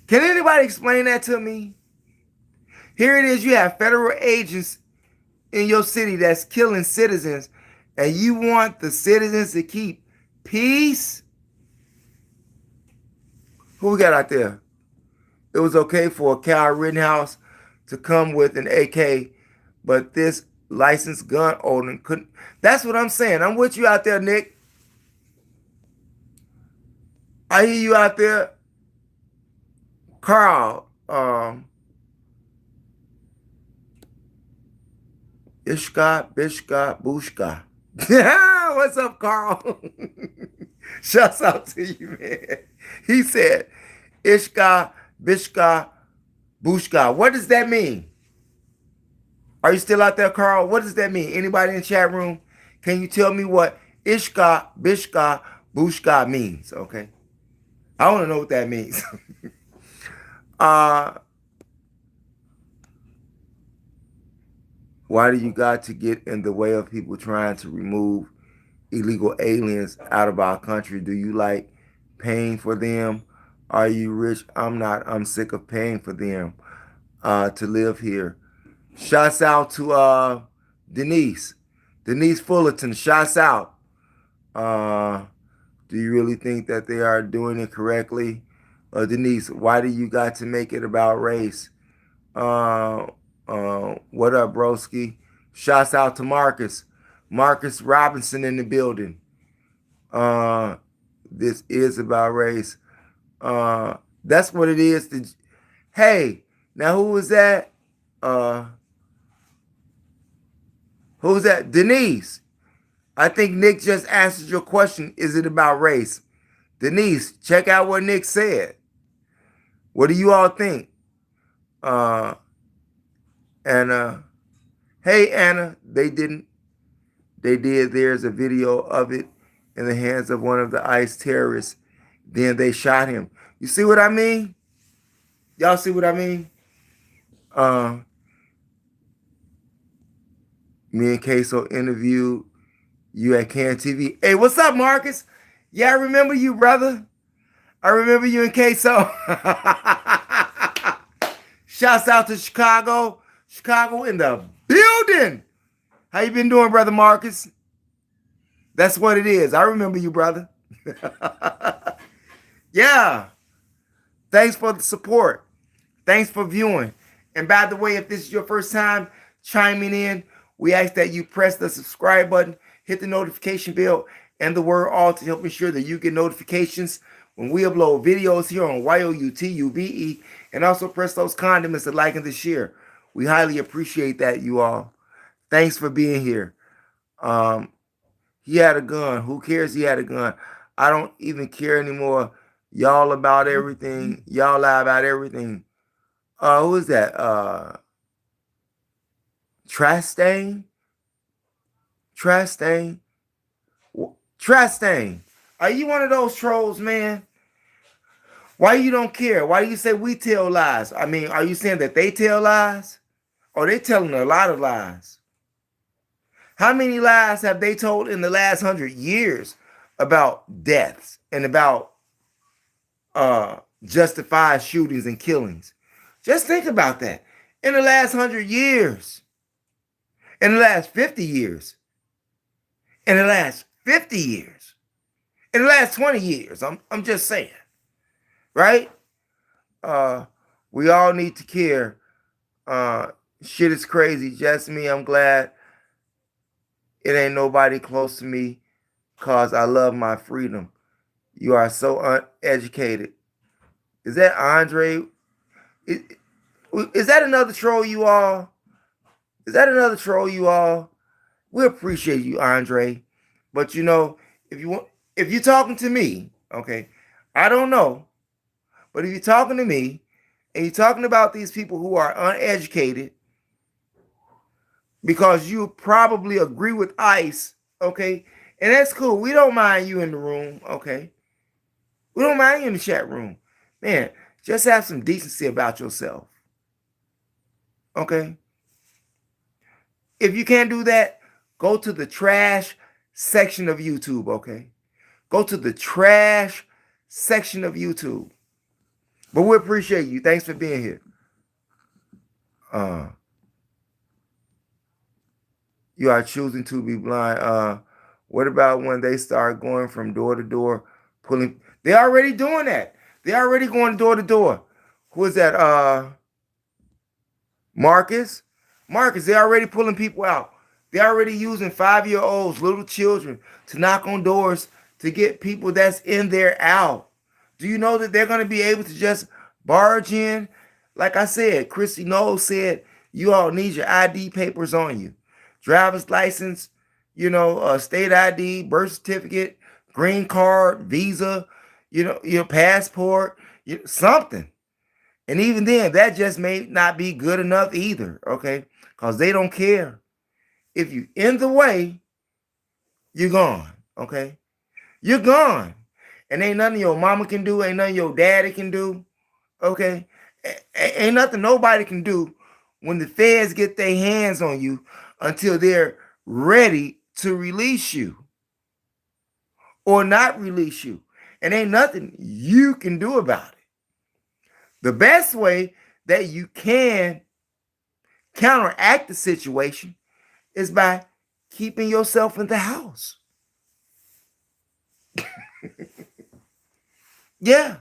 Can anybody explain that to me? Here it is, you have federal agents in your city that's killing citizens, and you want the citizens to keep peace? Who we got out there? It was okay for a Kyle Rittenhouse to come with an AK, but this licensed gun owner couldn't. That's what I'm saying. I'm with you out there, Nick. I hear you out there. Carl, Ishka, Bishka, Bushka. What's up, Carl? Shouts out to you, man. He said, Ishka, Bishka, Bushka. What does that mean? Are you still out there, Carl? What does that mean? Anybody in the chat room? Can you tell me what Ishka, Bishka, Bushka means? Okay. I want to know what that means. Why do you got to get in the way of people trying to remove illegal aliens out of our country? Do you like paying for them? Are you rich? I'm not. I'm sick of paying for them to live here. Shouts out to Denise. Denise Fullerton. Shouts out. Do you really think that they are doing it correctly? Denise, why do you got to make it about race? What up, broski? Shouts out to Marcus. Marcus Robinson in the building. This is about race. That's what it is. Hey, now who was that? Who was that? Denise. I think Nick just answered your question. Is it about race? Denise, check out what Nick said. What do you all think? Anna. Hey, Anna. They didn't. They did. There's a video of it in the hands of one of the ICE terrorists. Then they shot him. You see what I mean? Y'all see what I mean? Me and Queso interviewed you at Can TV. Hey, what's up, Marcus? Yeah, I remember you, brother. I remember you in Queso. Shouts out to Chicago. Chicago in the building. How you been doing, brother Marcus? That's what it is. I remember you, brother. Yeah. Thanks for the support. Thanks for viewing. And by the way, if this is your first time chiming in, we ask that you press the subscribe button, hit the notification bell, and the word all to help ensure that you get notifications when we upload videos here on YOUTUBE, and also press those condiments to like and to share. We highly appreciate that, you all. Thanks for being here. He had a gun. Who cares he had a gun? I don't even care anymore. Y'all about everything. Y'all lie about everything. Who is that? Trastain? Trastain? Trastain. Are you one of those trolls, man? Why you don't care? Why do you say we tell lies? I mean, are you saying that they tell lies? Or they telling a lot of lies? How many lies have they told in the last 100 years about deaths and about justified shootings and killings? Just think about that. In the last 100 years, in the last 50 years, in the last 50 years, in the last 20 years, I'm just saying, right? We all need to care. Shit is crazy. Just me. I'm glad it ain't nobody close to me because I love my freedom. You are so uneducated. Is that Andre? Is that another troll, you all? Is that another troll, you all? We appreciate you, Andre. But you know, if you're talking to me, okay, I don't know. But if you're talking to me and you're talking about these people who are uneducated, because you probably agree with ICE, okay? And that's cool. We don't mind you in the room, okay? We don't mind you in the chat room. Man, just have some decency about yourself, okay? If you can't do that, go to the trash section of YouTube, okay? Go to the trash section of YouTube. But we appreciate you. Thanks for being here. You are choosing to be blind. What about when they start going from door to door, pulling? They're already doing that. They're already going door to door. Who is that? Marcus? Marcus, they're already pulling people out. They're already using 5-year-olds, little children, to knock on doors to get people that's in there out. Do you know that they're going to be able to just barge in. Like I said, Christy Knowles said, you all need your ID papers on you. Driver's license, state ID, birth certificate, green card, visa, your passport, something. And even then, that just may not be good enough either, okay? Because they don't care. If you in the way, you're gone, okay? You're gone. And ain't nothing your mama can do, ain't nothing your daddy can do, okay? Ain't nothing nobody can do when the feds get their hands on you until they're ready to release you or not release you. And ain't nothing you can do about it. The best way that you can counteract the situation is by keeping yourself in the house. Yeah.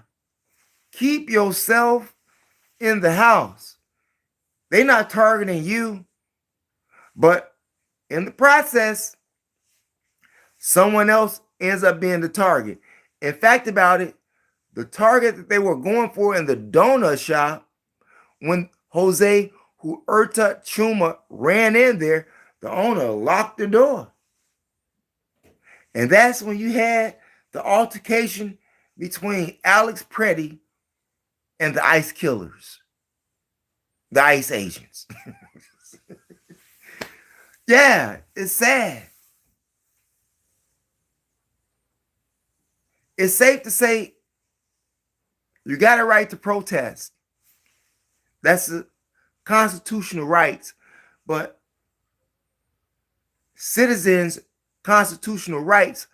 Keep yourself in the house. They're not targeting you, but in the process, someone else ends up being the target. In fact about it, the target that they were going for in the donut shop, when Jose Huerta Chuma ran in there, the owner locked the door. And that's when you had the altercation between Alex Pretti and the ICE killers, the ICE agents. Yeah, it's sad. It's safe to say you got a right to protest. That's a constitutional right. But citizens' constitutional rights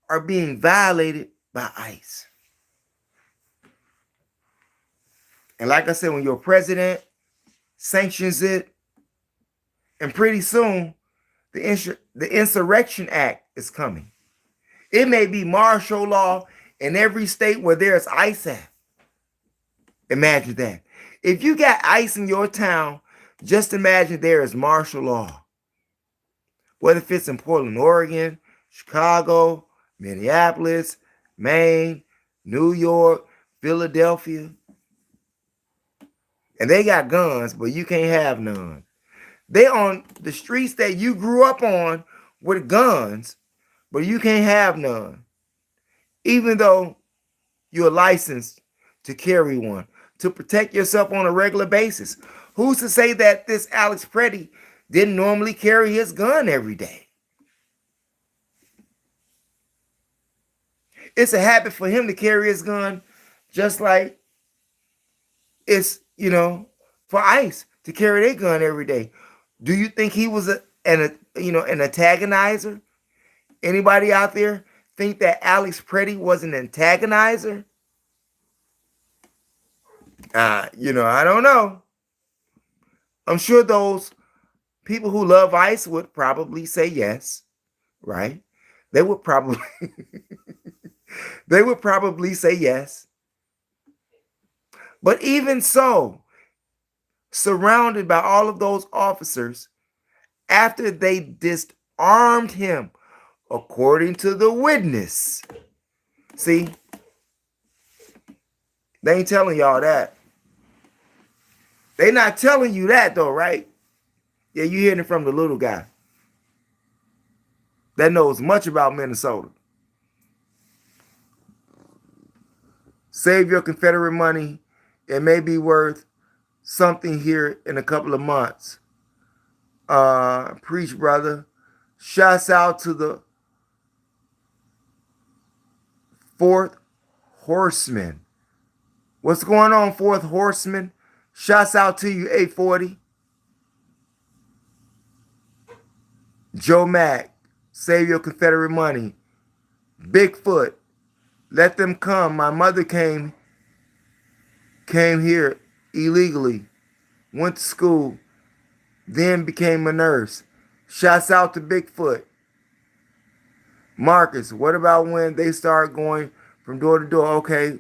are being violated by ICE. And like I said, when your president sanctions it, and pretty soon the Insurrection Act is coming. It may be martial law in every state where there's ICE at. Imagine that. If you got ICE in your town, just imagine there is martial law. Whether if it's in Portland, Oregon, Chicago, Minneapolis, Maine, New York, Philadelphia. And they got guns, but you can't have none. They on the streets that you grew up on with guns, but you can't have none. Even though you're licensed to carry one, to protect yourself on a regular basis. Who's to say that this Alex Pretti didn't normally carry his gun every day? It's a habit for him to carry his gun, just like it's, for ICE to carry their gun every day. Do you think he was an antagonizer? Anybody out there think that Alex Pretti was an antagonizer? I don't know. I'm sure those people who love ICE would probably say yes, right? They would probably say yes. But even so, surrounded by all of those officers, after they disarmed him, according to the witness. See, they ain't telling y'all that. They not telling you that though, right? Yeah, you hearing it from the little guy that knows much about Minnesota. Save your Confederate money. It may be worth something here in a couple of months. Preach, brother. Shouts out to the Fourth Horseman. What's going on, Fourth Horseman? Shouts out to you, 840. Joe Mack, save your Confederate money. Bigfoot, let them come. My mother came here illegally, went to school, then became a nurse. Shouts out to Bigfoot. Marcus, what about when they start going from door to door? Okay,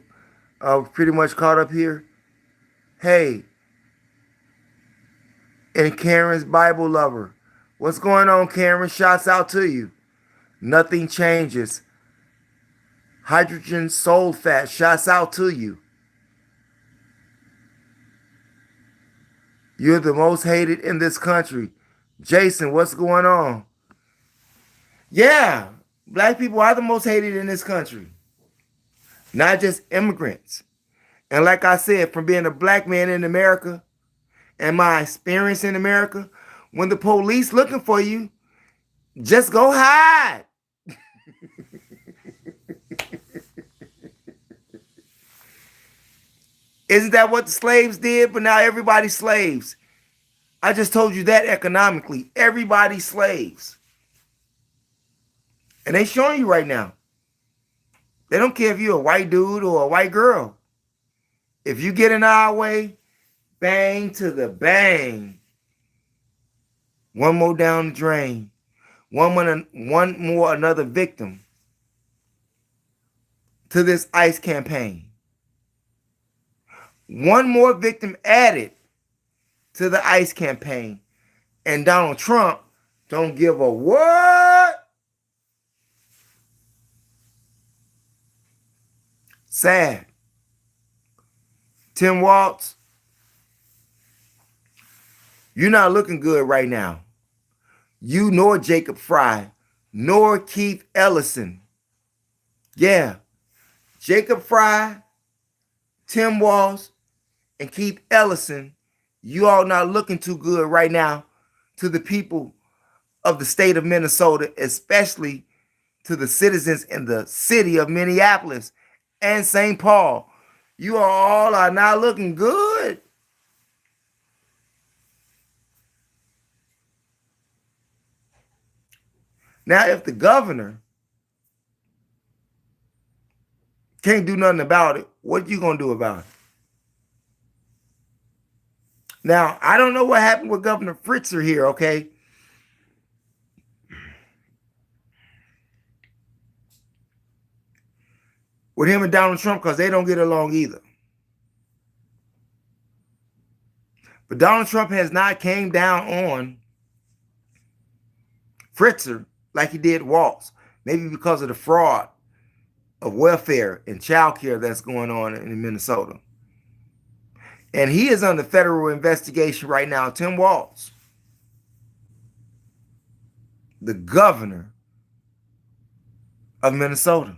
pretty much caught up here. Hey, and Karen's Bible lover. What's going on, Karen? Shouts out to you. Nothing changes. Hydrogen soul fat. Shouts out to you. You're the most hated in this country. Jason, what's going on? Yeah, black people are the most hated in this country, not just immigrants. And like I said, from being a black man in America and my experience in America, when the police looking for you, just go hide. Isn't that what the slaves did? But now everybody's slaves. I just told you that economically. Everybody's slaves. And they showing you right now. They don't care if you're a white dude or a white girl. If you get in our way, bang to the bang. One more down the drain. One more another victim to this ICE campaign. One more victim added to the ICE campaign. And Donald Trump don't give a what? Sad. Tim Waltz, you're not looking good right now. You nor Jacob Fry, nor Keith Ellison. Yeah, Jacob Fry, Tim Waltz, and Keith Ellison, you all not looking too good right now to the people of the state of Minnesota, especially to the citizens in the city of Minneapolis and St. Paul. You all are not looking good. Now, if the governor can't do nothing about it, what you going to do about it? Now, I don't know what happened with Governor Fritzer here, okay? With him and Donald Trump, because they don't get along either. But Donald Trump has not came down on Fritzer like he did Waltz. Maybe because of the fraud of welfare and child care that's going on in Minnesota. And he is under federal investigation right now, Tim Waltz, the governor of Minnesota.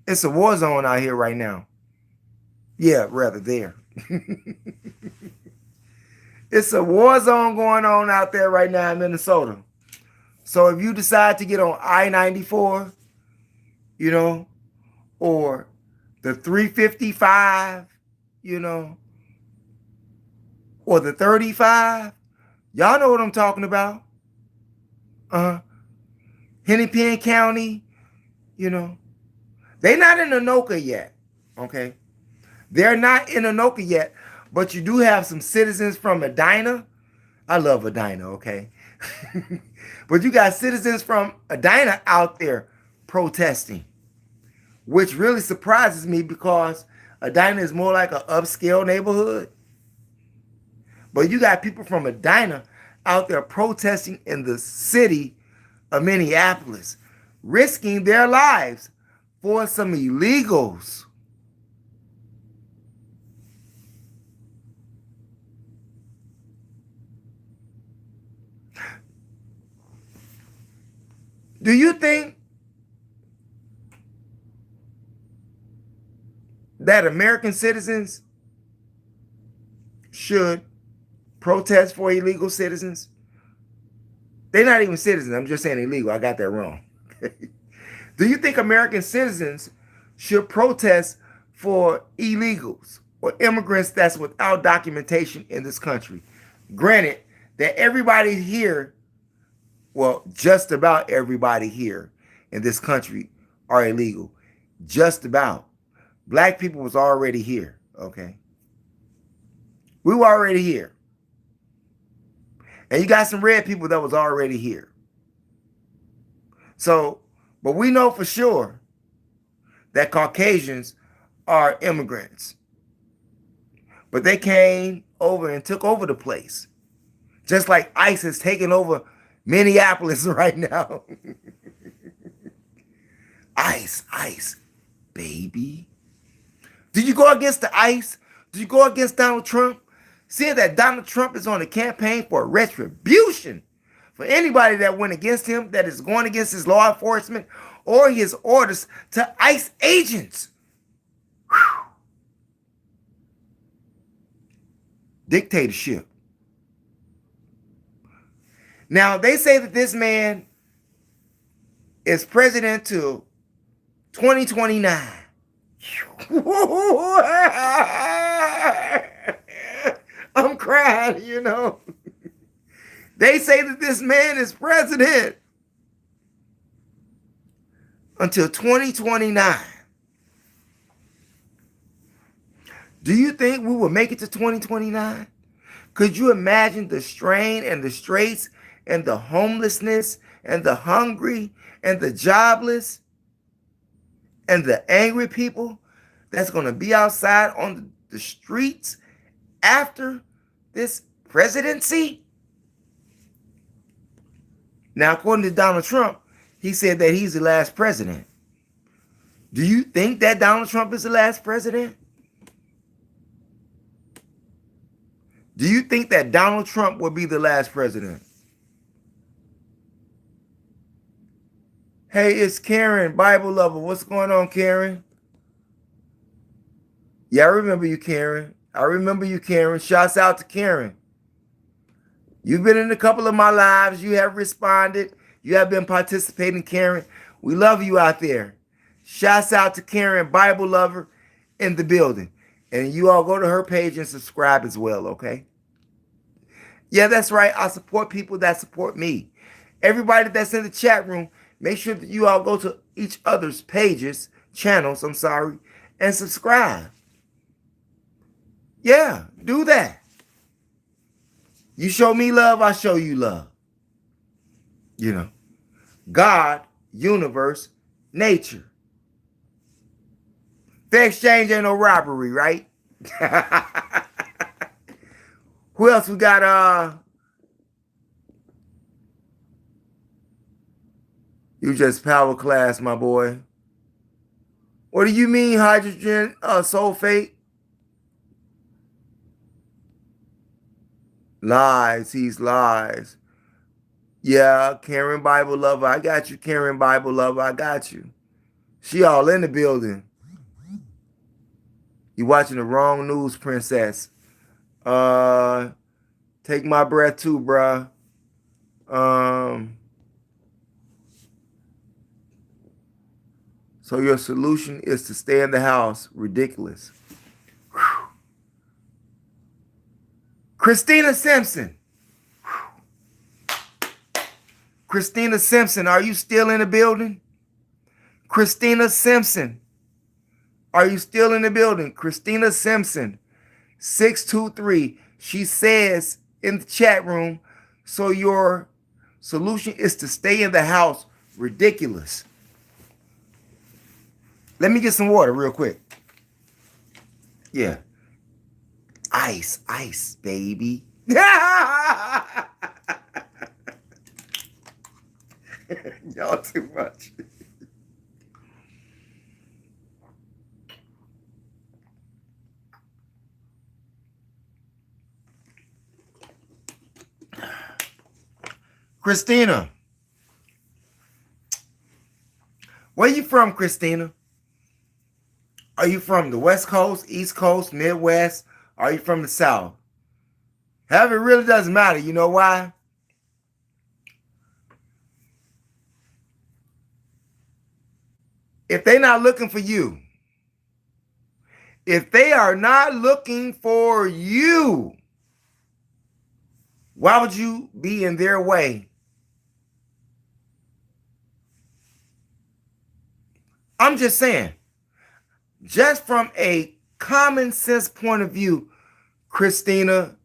It's a war zone out here right now. Yeah, rather there. It's a war zone going on out there right now in Minnesota. So if you decide to get on I-94, you know, or the 355, you know, or the 35, y'all know what I'm talking about. Hennepin County, you know. They're not in Anoka yet, okay? They're not in Anoka yet, but you do have some citizens from Edina. I love Edina, okay? But you got citizens from Edina out there protesting, which really surprises me because Edina is more like an upscale neighborhood. But you got people from Edina out there protesting in the city of Minneapolis, risking their lives for some illegals. Do you think that American citizens should protest for illegal citizens? They're not even citizens. I'm just saying illegal. I got that wrong. Do you think American citizens should protest for illegals or immigrants that's without documentation in this country? Granted that everybody here, well, just about everybody here in this country are illegal. Just about. Black people was already here, okay? We were already here. And you got some red people that was already here. So, but we know for sure that Caucasians are immigrants. But they came over and took over the place. Just like ICE is taking over Minneapolis right now. ICE, baby. Did you go against the ICE? to go against Donald Trump, seeing that Donald Trump is on the campaign for retribution for anybody that went against him, that is going against his law enforcement or his orders to ICE agents. Whew. Dictatorship. Now, they say that this man is president till 2029. I'm crying, you know. They say that this man is president until 2029. Do you think we will make it to 2029? Could you imagine the strain and the straits and the homelessness and the hungry and the jobless and the angry people that's going to be outside on the streets after this presidency? Now, according to Donald Trump, he said that he's the last president. Do you think that Donald Trump is the last president? Do you think that Donald Trump will be the last president? Hey, it's Karen, Bible lover. What's going on, Karen? Yeah, I remember you, Karen. I remember you, Karen. Shouts out to Karen. You've been in a couple of my lives. You have responded. You have been participating, Karen. We love you out there. Shouts out to Karen, Bible lover, in the building. And you all go to her page and subscribe as well, okay? Yeah, that's right. I support people that support me. Everybody that's in the chat room, make sure that you all go to each other's pages, channels, and subscribe. Yeah, do that. You show me love, I show you love. You know, God, universe, nature. Fair exchange ain't no robbery, right? Who else we got? You just power class, my boy. What do you mean hydrogen sulfate? Lies, he's lies. Yeah, Karen Bible lover, I got you, Karen Bible lover, I got you. She all in the building. You watching the wrong news, princess. Take my breath too, bruh. So your solution is to stay in the house. Ridiculous. Whew. Christina Simpson. Whew. Christina Simpson, are you still in the building? Christina Simpson. Are you still in the building? Christina Simpson, 623. She says in the chat room, so your solution is to stay in the house. Ridiculous. Let me get some water real quick. Yeah. Ice, ice, baby. Y'all too much. Christina. Where you from, Christina? Are you from the West Coast, East Coast, Midwest? Are you from the South? However, it really doesn't matter. You know why? If they're not looking for you, if they are not looking for you, why would you be in their way? I'm just saying, just from a common sense point of view, Christina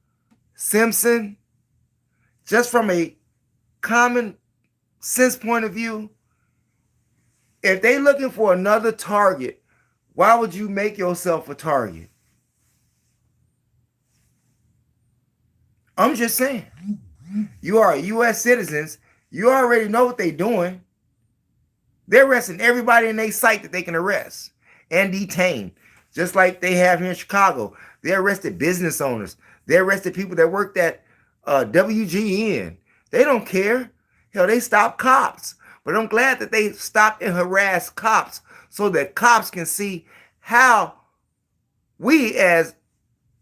Simpson, just from a common sense point of view, if they looking for another target, why would you make yourself a target? I'm just saying. You are U.S. citizens. You already know what they're doing. They're arresting everybody in their sight that they can arrest and detain, just like they have here in Chicago. They arrested business owners. They arrested people that worked at WGN. They don't care. Hell, they stopped cops. But I'm glad that they stopped and harassed cops so that cops can see how we as,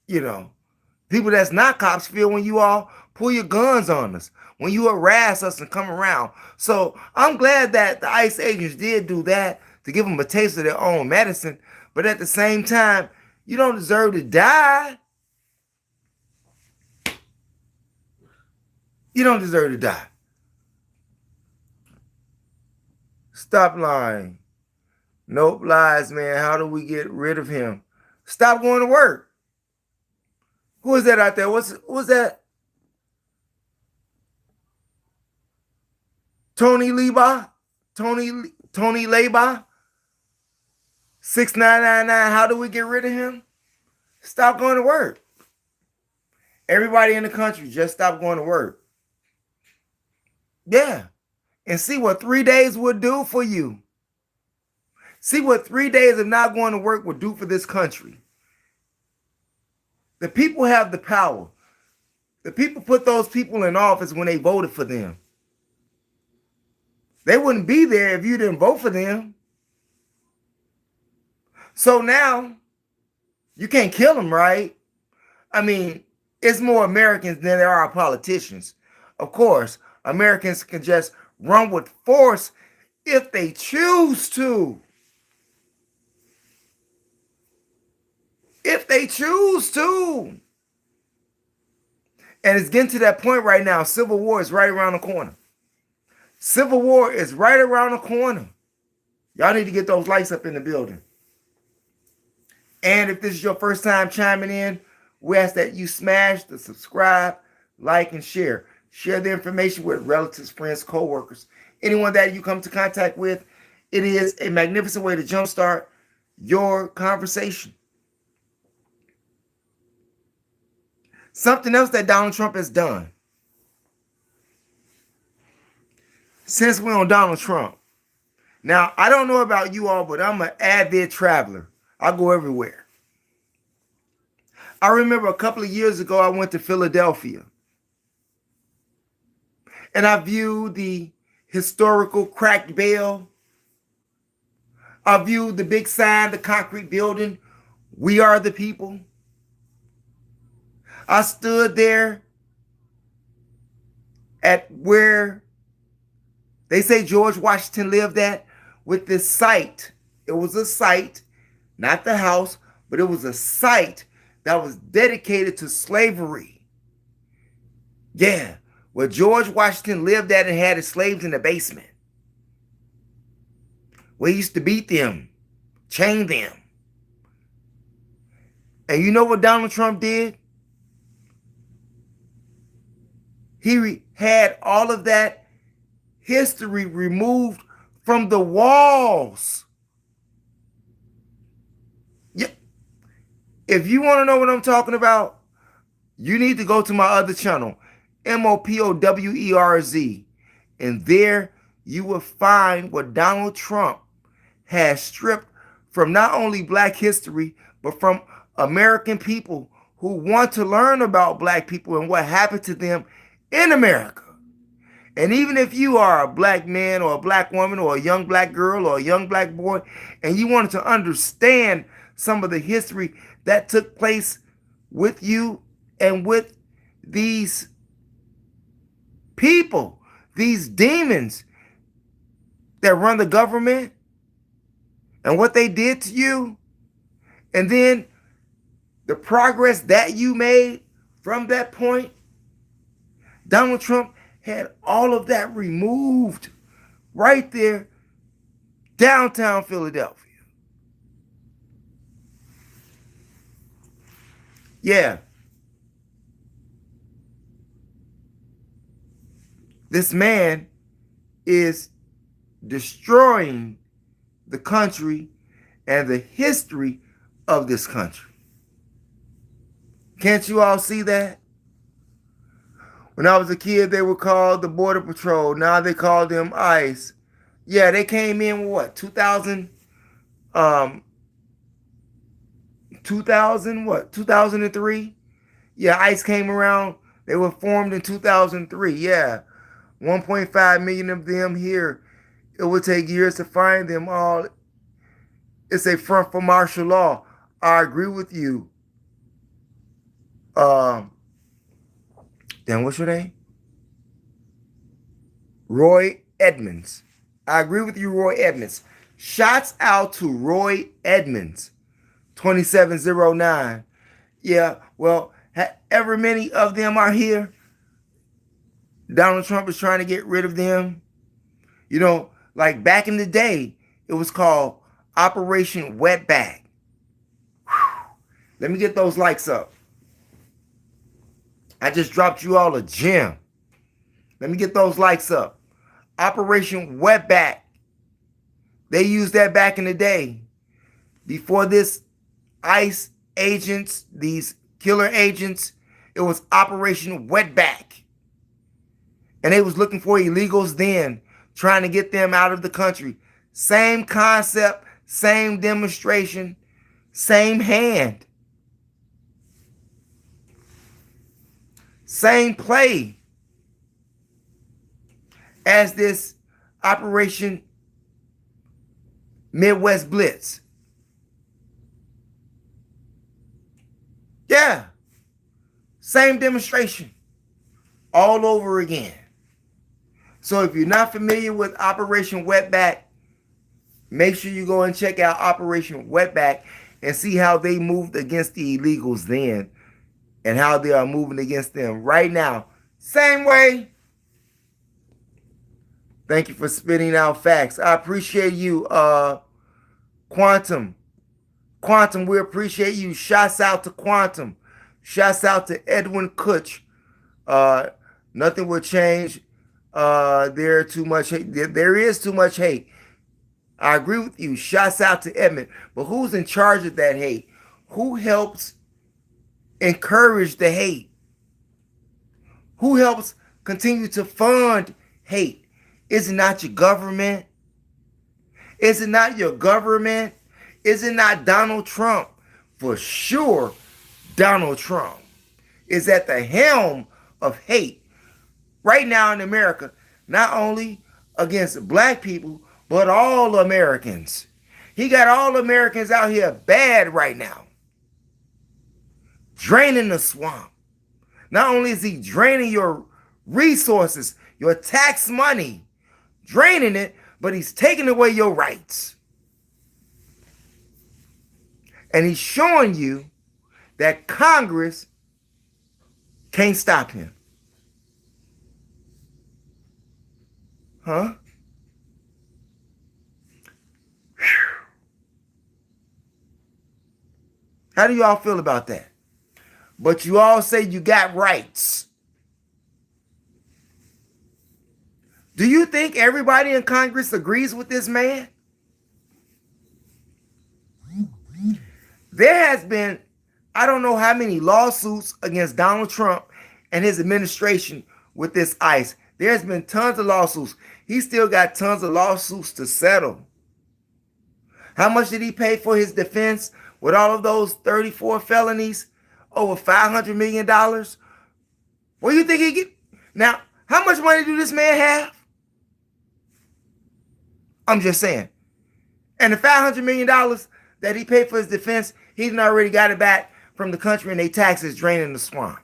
people that's not cops feel when you all pull your guns on us, when you harass us and come around. So I'm glad that the ICE agents did do that to give them a taste of their own medicine. But at the same time, you don't deserve to die. You don't deserve to die. Stop lying. Nope, lies, man. How do we get rid of him? Stop going to work. Who is that out there? What's that? Tony Leba? Tony Leba? 6999. How do we get rid of him? Stop going to work. Everybody in the country, just stop going to work. Yeah. And see what 3 days would do for you. See what 3 days of not going to work would do for this country. The people have the power. The people put those people in office when they voted for them. They wouldn't be there if you didn't vote for them. So now, you can't kill them, right? I mean, it's more Americans than there are politicians. Of course, Americans can just run with force if they choose to. If they choose to. And it's getting to that point right now. Civil war is right around the corner. Civil war is right around the corner. Y'all need to get those lights up in the building. And if this is your first time chiming in, we ask that you smash the subscribe, like, and share. Share the information with relatives, friends, co-workers, anyone that you come into contact with. It is a magnificent way to jumpstart your conversation. Something else that Donald Trump has done. Since we're on Donald Trump. Now, I don't know about you all, but I'm an avid traveler. I go everywhere. I remember a couple of years ago, I went to Philadelphia. And I viewed the historical cracked bell. I viewed the big sign, the concrete building, "We are the people." I stood there at where they say George Washington lived at with this site. It was a site, not the house, but it was a site that was dedicated to slavery. Yeah, where George Washington lived at and had his slaves in the basement. Where he used to beat them, chain them. And you know what Donald Trump did? He had all of that history removed from the walls. Yeah. If you want to know what I'm talking about, you need to go to my other channel, MOPOWERZ. And there you will find what Donald Trump has stripped from not only Black history, but from American people who want to learn about Black people and what happened to them in America. And even if you are a Black man or a Black woman or a young Black girl or a young Black boy, and you wanted to understand some of the history that took place with you and with these people, these demons that run the government and what they did to you, and then the progress that you made from that point, Donald Trump had all of that removed right there, downtown Philadelphia. Yeah. This man is destroying the country and the history of this country. Can't you all see that? When I was a kid, they were called the Border Patrol. Now they call them ICE. Yeah, they came in with what, 2000? 2000, what, 2003? Yeah, ICE came around. They were formed in 2003. Yeah, 1.5 million of them here. It would take years to find them all. It's a front for martial law. I agree with you. Um, then what's your name? Roy Edmonds. I agree with you, Roy Edmonds. Shots out to Roy Edmonds, 2709. Yeah, well, however many of them are here, Donald Trump is trying to get rid of them. You know, like back in the day, it was called Operation Wetback. Let me get those likes up. I just dropped you all a gem. Let me get those likes up. Operation Wetback. They used that back in the day. Before this ICE agents, these killer agents, it was Operation Wetback. And they was looking for illegals then, trying to get them out of the country. Same concept, same demonstration, same hand. Same play as this Operation Midwest Blitz. Yeah. Same demonstration all over again. So if you're not familiar with Operation Wetback, make sure you go and check out Operation Wetback and see how they moved against the illegals then and how they are moving against them right now. Same way. Thank you for spitting out facts. I appreciate you, Quantum. Quantum, we appreciate you. Shouts out to Quantum. Shouts out to Edwin Kutch. Nothing will change. There is too much hate. I agree with you. Shouts out to Edmund. But who's in charge of that hate? Who helps encourage the hate? Who helps continue to fund hate? Is it not your government? Is it not your government? Is it not Donald Trump? For sure, Donald Trump is at the helm of hate right now in America, not only against black people, but all Americans. He got all Americans out here bad right now, draining the swamp. Not only is he draining your resources, your tax money, draining it, but he's taking away your rights. And he's showing you that Congress can't stop him. Huh? How do y'all feel about that? But you all say you got rights. Do you think everybody in Congress agrees with this man? There has been, I don't know how many lawsuits against Donald Trump and his administration with this ICE. There's been tons of lawsuits. He still got tons of lawsuits to settle. How much did he pay for his defense with all of those 34 felonies? Over $500 million? What do you think he get? Now, how much money do this man have? I'm just saying. And the $500 million that he paid for his defense, he's already got it back from the country and they taxes draining the swamp.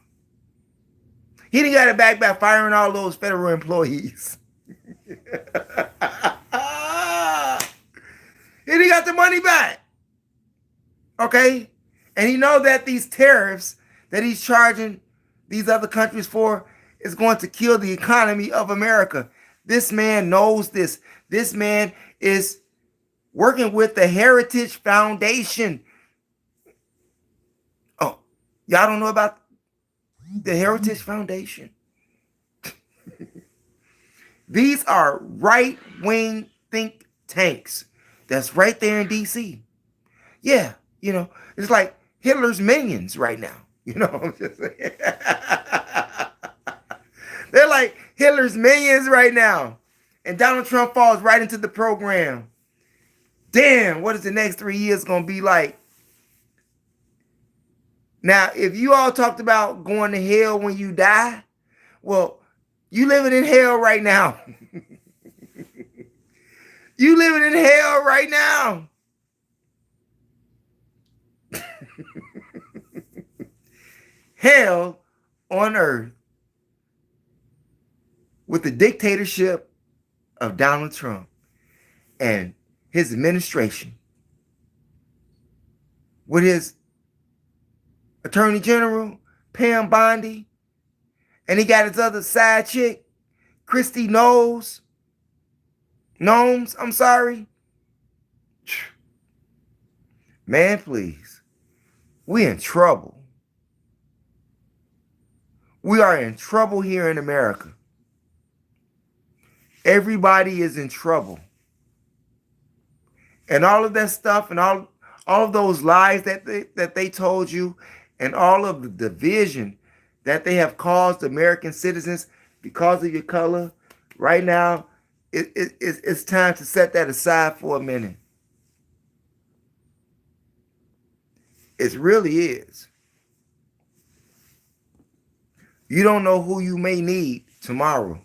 He didn't got it back by firing all those federal employees. He didn't got the money back. Okay? And he knows that these tariffs that he's charging these other countries for is going to kill the economy of America. This man knows this. This man is working with the Heritage Foundation. Oh, y'all don't know about the Heritage Foundation? These are right-wing think tanks that's right there in D.C. Yeah, you know, it's like Hitler's minions right now. You know what I'm just saying? They're like Hitler's minions right now. And Donald Trump falls right into the program. Damn, what is the next 3 years going to be like? Now, if you all talked about going to hell when you die, well, you living in hell right now. You living in hell right now. Hell on earth with the dictatorship of Donald Trump and his administration, with his Attorney General, Pam Bondi, and he got his other side chick, Christy Knowles. Gnomes, I'm sorry. Man, please. We in trouble. We are in trouble here in America. Everybody is in trouble. And all of that stuff and all of those lies that they told you and all of the division that they have caused American citizens because of your color, right now, it's time to set that aside for a minute. It really is. You don't know who you may need tomorrow.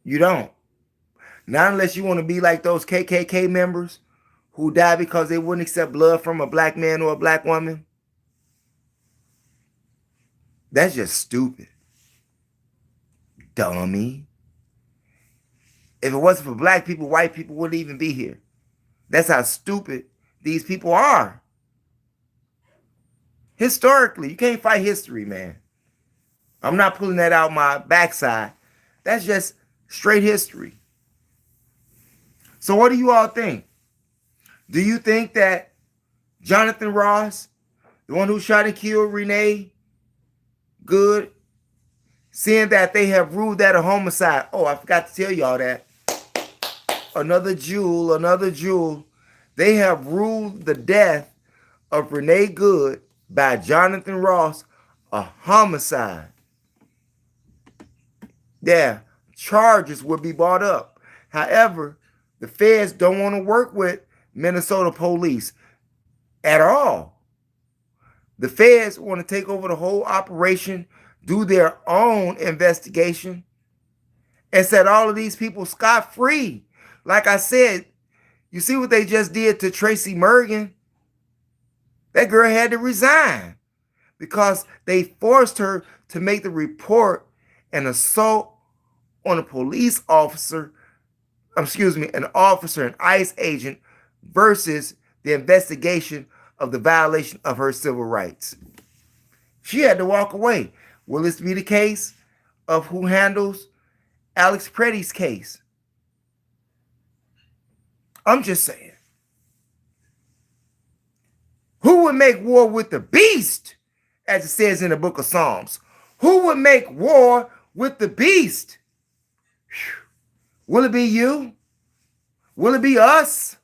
You don't. Not unless you want to be like those KKK members who died because they wouldn't accept blood from a black man or a black woman. That's just stupid. Dummy. If it wasn't for black people, white people wouldn't even be here. That's how stupid these people are. Historically, you can't fight history, man. I'm not pulling that out my backside. That's just straight history. So what do you all think? Do you think that Jonathan Ross, the one who shot and killed Renee Good, seeing that they have ruled that a homicide? Oh, I forgot to tell y'all that. Another jewel. They have ruled the death of Renee Good by Jonathan Ross a homicide. Yeah, charges will be brought up. However, the feds don't want to work with Minnesota police at all. The feds want to take over the whole operation, do their own investigation, and set all of these people scot-free. Like I said, you see what they just did to Tracy Morgan? That girl had to resign because they forced her to make the report an assault on a police officer, an officer, an ICE agent, versus the investigation of the violation of her civil rights. She had to walk away. Will this be the case of who handles Alex Pretti's case? I'm just saying. Who would make war with the beast, as it says in the book of Psalms? Who would make war with the beast? Whew. Will it be you? Will it be us?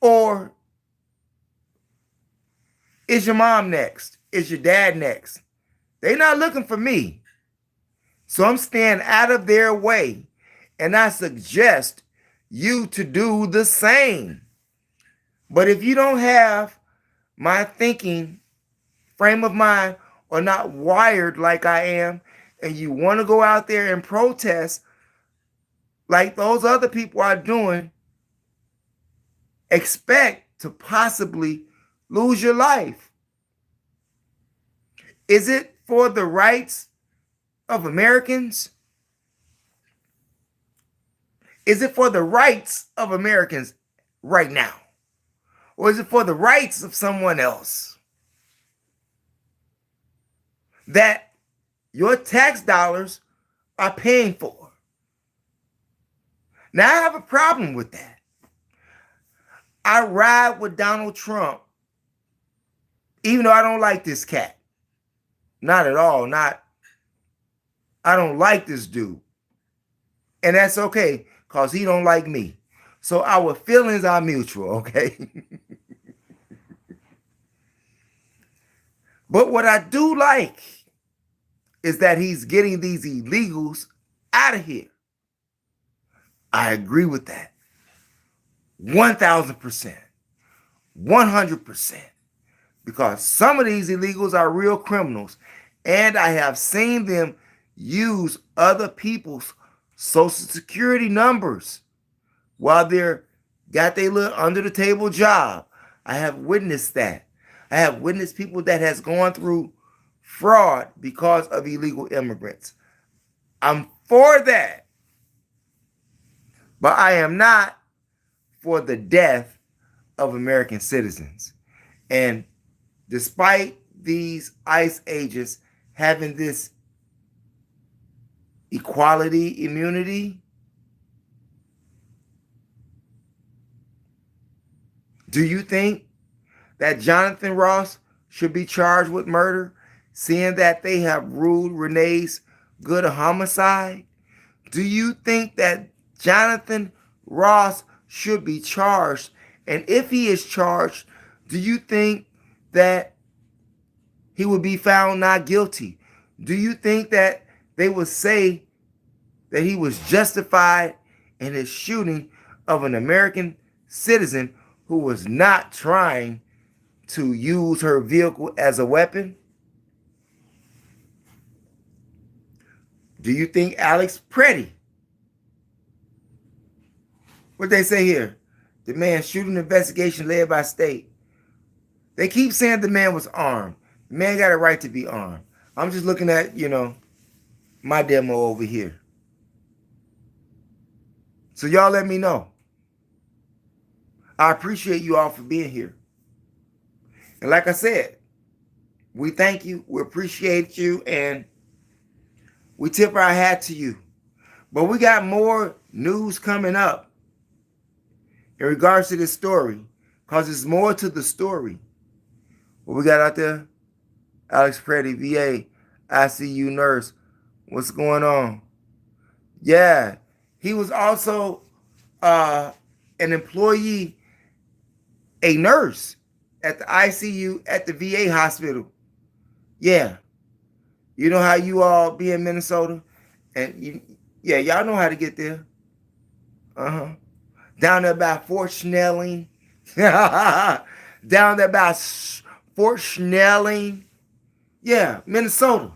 Or is your mom next? Is your dad next? They're not looking for me. So I'm staying out of their way. And I suggest you to do the same. But if you don't have my thinking frame of mind or not wired like I am, and you want to go out there and protest like those other people are doing, expect to possibly lose your life. Is it for the rights of Americans? Is it for the rights of Americans right now? Or is it for the rights of someone else that your tax dollars are paying for? Now, I have a problem with that. I ride with Donald Trump, even though I don't like this cat. Not at all. I don't like this dude. And that's okay, because he don't like me. So our feelings are mutual, okay? But what I do like is that he's getting these illegals out of here. I agree with that. 1,000%. 100%. Because some of these illegals are real criminals. And I have seen them use other people's social security numbers while they're got their little under the table job. I have witnessed that. I have witnessed people that has gone through fraud because of illegal immigrants. I'm for that. But I am not for the death of American citizens. And despite these ICE agents having this equality immunity, do you think that Jonathan Ross should be charged with murder, seeing that they have ruled Renee's Good a homicide? Do you think that Jonathan Ross should be charged? And if he is charged, do you think that he would be found not guilty? Do you think that they would say that he was justified in his shooting of an American citizen who was not trying to use her vehicle as a weapon? Do you think Alex Pretti, what they say here, the man shooting investigation led by state, they keep saying the man was armed. The man got a right to be armed. I'm just looking at, my demo over here. So y'all let me know. I appreciate you all for being here. And like I said, we thank you, we appreciate you, and we tip our hat to you. But we got more news coming up in regards to this story, because there's more to the story. What we got out there? Alex Pretti, VA, ICU nurse. What's going on? Yeah, he was also an employee, a nurse at the ICU at the VA hospital. Yeah. You know how you all be in Minnesota? And y'all know how to get there. Down there by Fort Snelling. Down there by Fort Snelling. Yeah, Minnesota.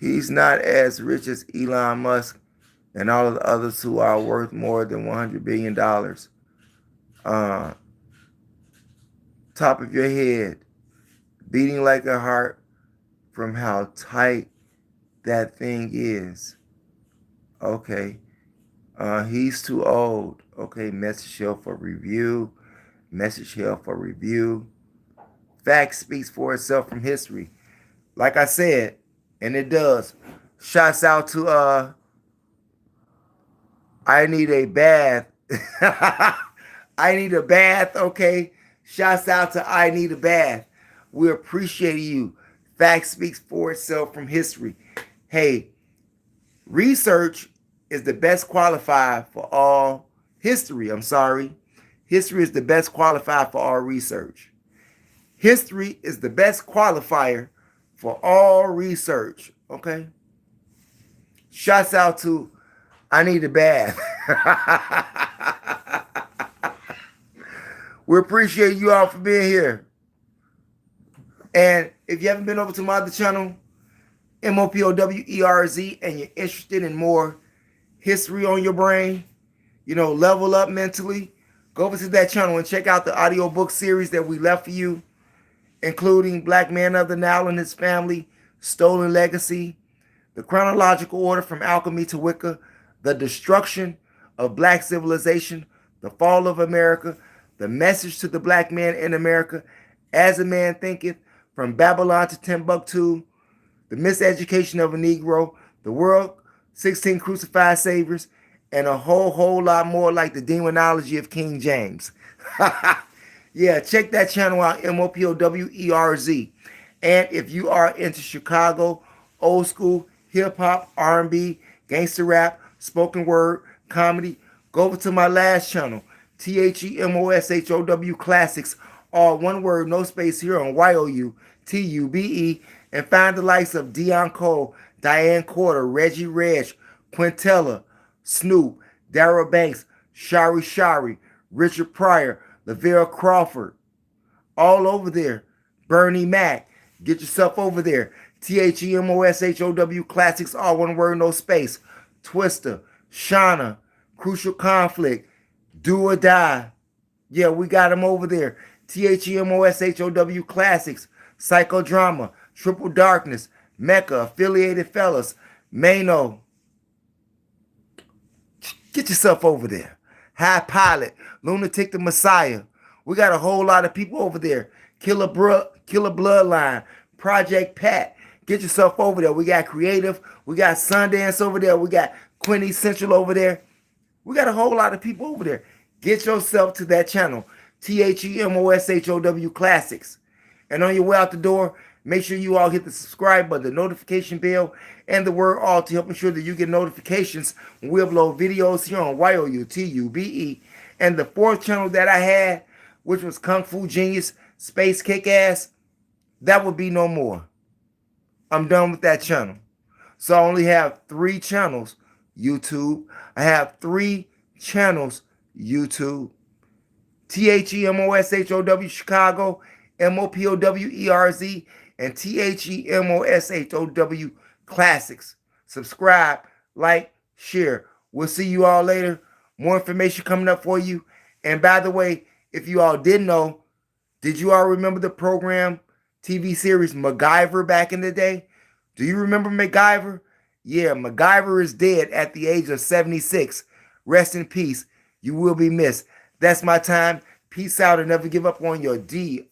He's not as rich as Elon Musk and all of the others who are worth more than $100 billion. Top of your head, beating like a heart from how tight that thing is. Okay. He's too old. Okay, message here for review. Message here for review. Fact speaks for itself from history. Like I said, and it does. Shouts out to I need a bath. I need a bath, okay? Shouts out to I need a bath. We appreciate you. Fact speaks for itself from history. Hey, research is the best qualifier for all history. I'm sorry. History is the best qualifier for all research. History is the best qualifier for all research. Okay? Shouts out to I need a bath. We appreciate you all for being here. And if you haven't been over to my other channel, MOPOWERZ, and you're interested in more history on your brain, level up mentally, go over to that channel and check out the audiobook series that we left for you, including Black Man of the Nile and His Family, Stolen Legacy, The Chronological Order from Alchemy to Wicca, The Destruction of Black Civilization, The Fall of America, The Message to the Black Man in America, As a Man Thinketh, From Babylon to Timbuktu, The Miseducation of a Negro, The World, 16 Crucified Saviors, and a whole lot more like the demonology of King James. Yeah, check that channel out, MOPOWERZ. And if you are into Chicago, old school, hip-hop, R&B, gangster rap, spoken word, comedy, go over to my last channel, THEMOSHOW Classics, all one word, no space here on YOUTUBE, and find the likes of Dion Cole, Diane Corder, Reggie Reg, Quintella, Snoop, Darrell Banks, Shari, Richard Pryor, Laverne Crawford, all over there. Bernie Mac, get yourself over there. THEMOSHOW Classics, all one word, no space. Twister, Shauna, Crucial Conflict, Do or Die. Yeah, we got them over there. THEMOSHOW Classics, Psychodrama, Triple Darkness, Mecca, Affiliated Fellas, Mano. Get yourself over there. High Pilot, Lunatic the Messiah. We got a whole lot of people over there. Killer Bloodline, Project Pat. Get yourself over there. We got Creative. We got Sundance over there. We got Quincy Central over there. We got a whole lot of people over there. Get yourself to that channel. THEMOSHOW Classics. And on your way out the door, make sure you all hit the subscribe button, the notification bell, and the word all to help ensure that you get notifications when we upload videos here on YOUTUBE. And the fourth channel that I had, which was Kung Fu Genius, Space Kick-Ass, that would be no more. I'm done with that channel. So I only have 3 channels, YouTube. I have 3 channels, YouTube. THEMOSHOW Chicago, MOPOWERZ, and THEMOSHOW Classics. Subscribe, like, share. We'll see you all later. More information coming up for you. And by the way, if you all didn't know, did you all remember the program, TV series MacGyver back in the day? Do you remember MacGyver? Yeah, MacGyver is dead at the age of 76. Rest in peace. You will be missed. That's my time. Peace out and never give up on your DREAMS.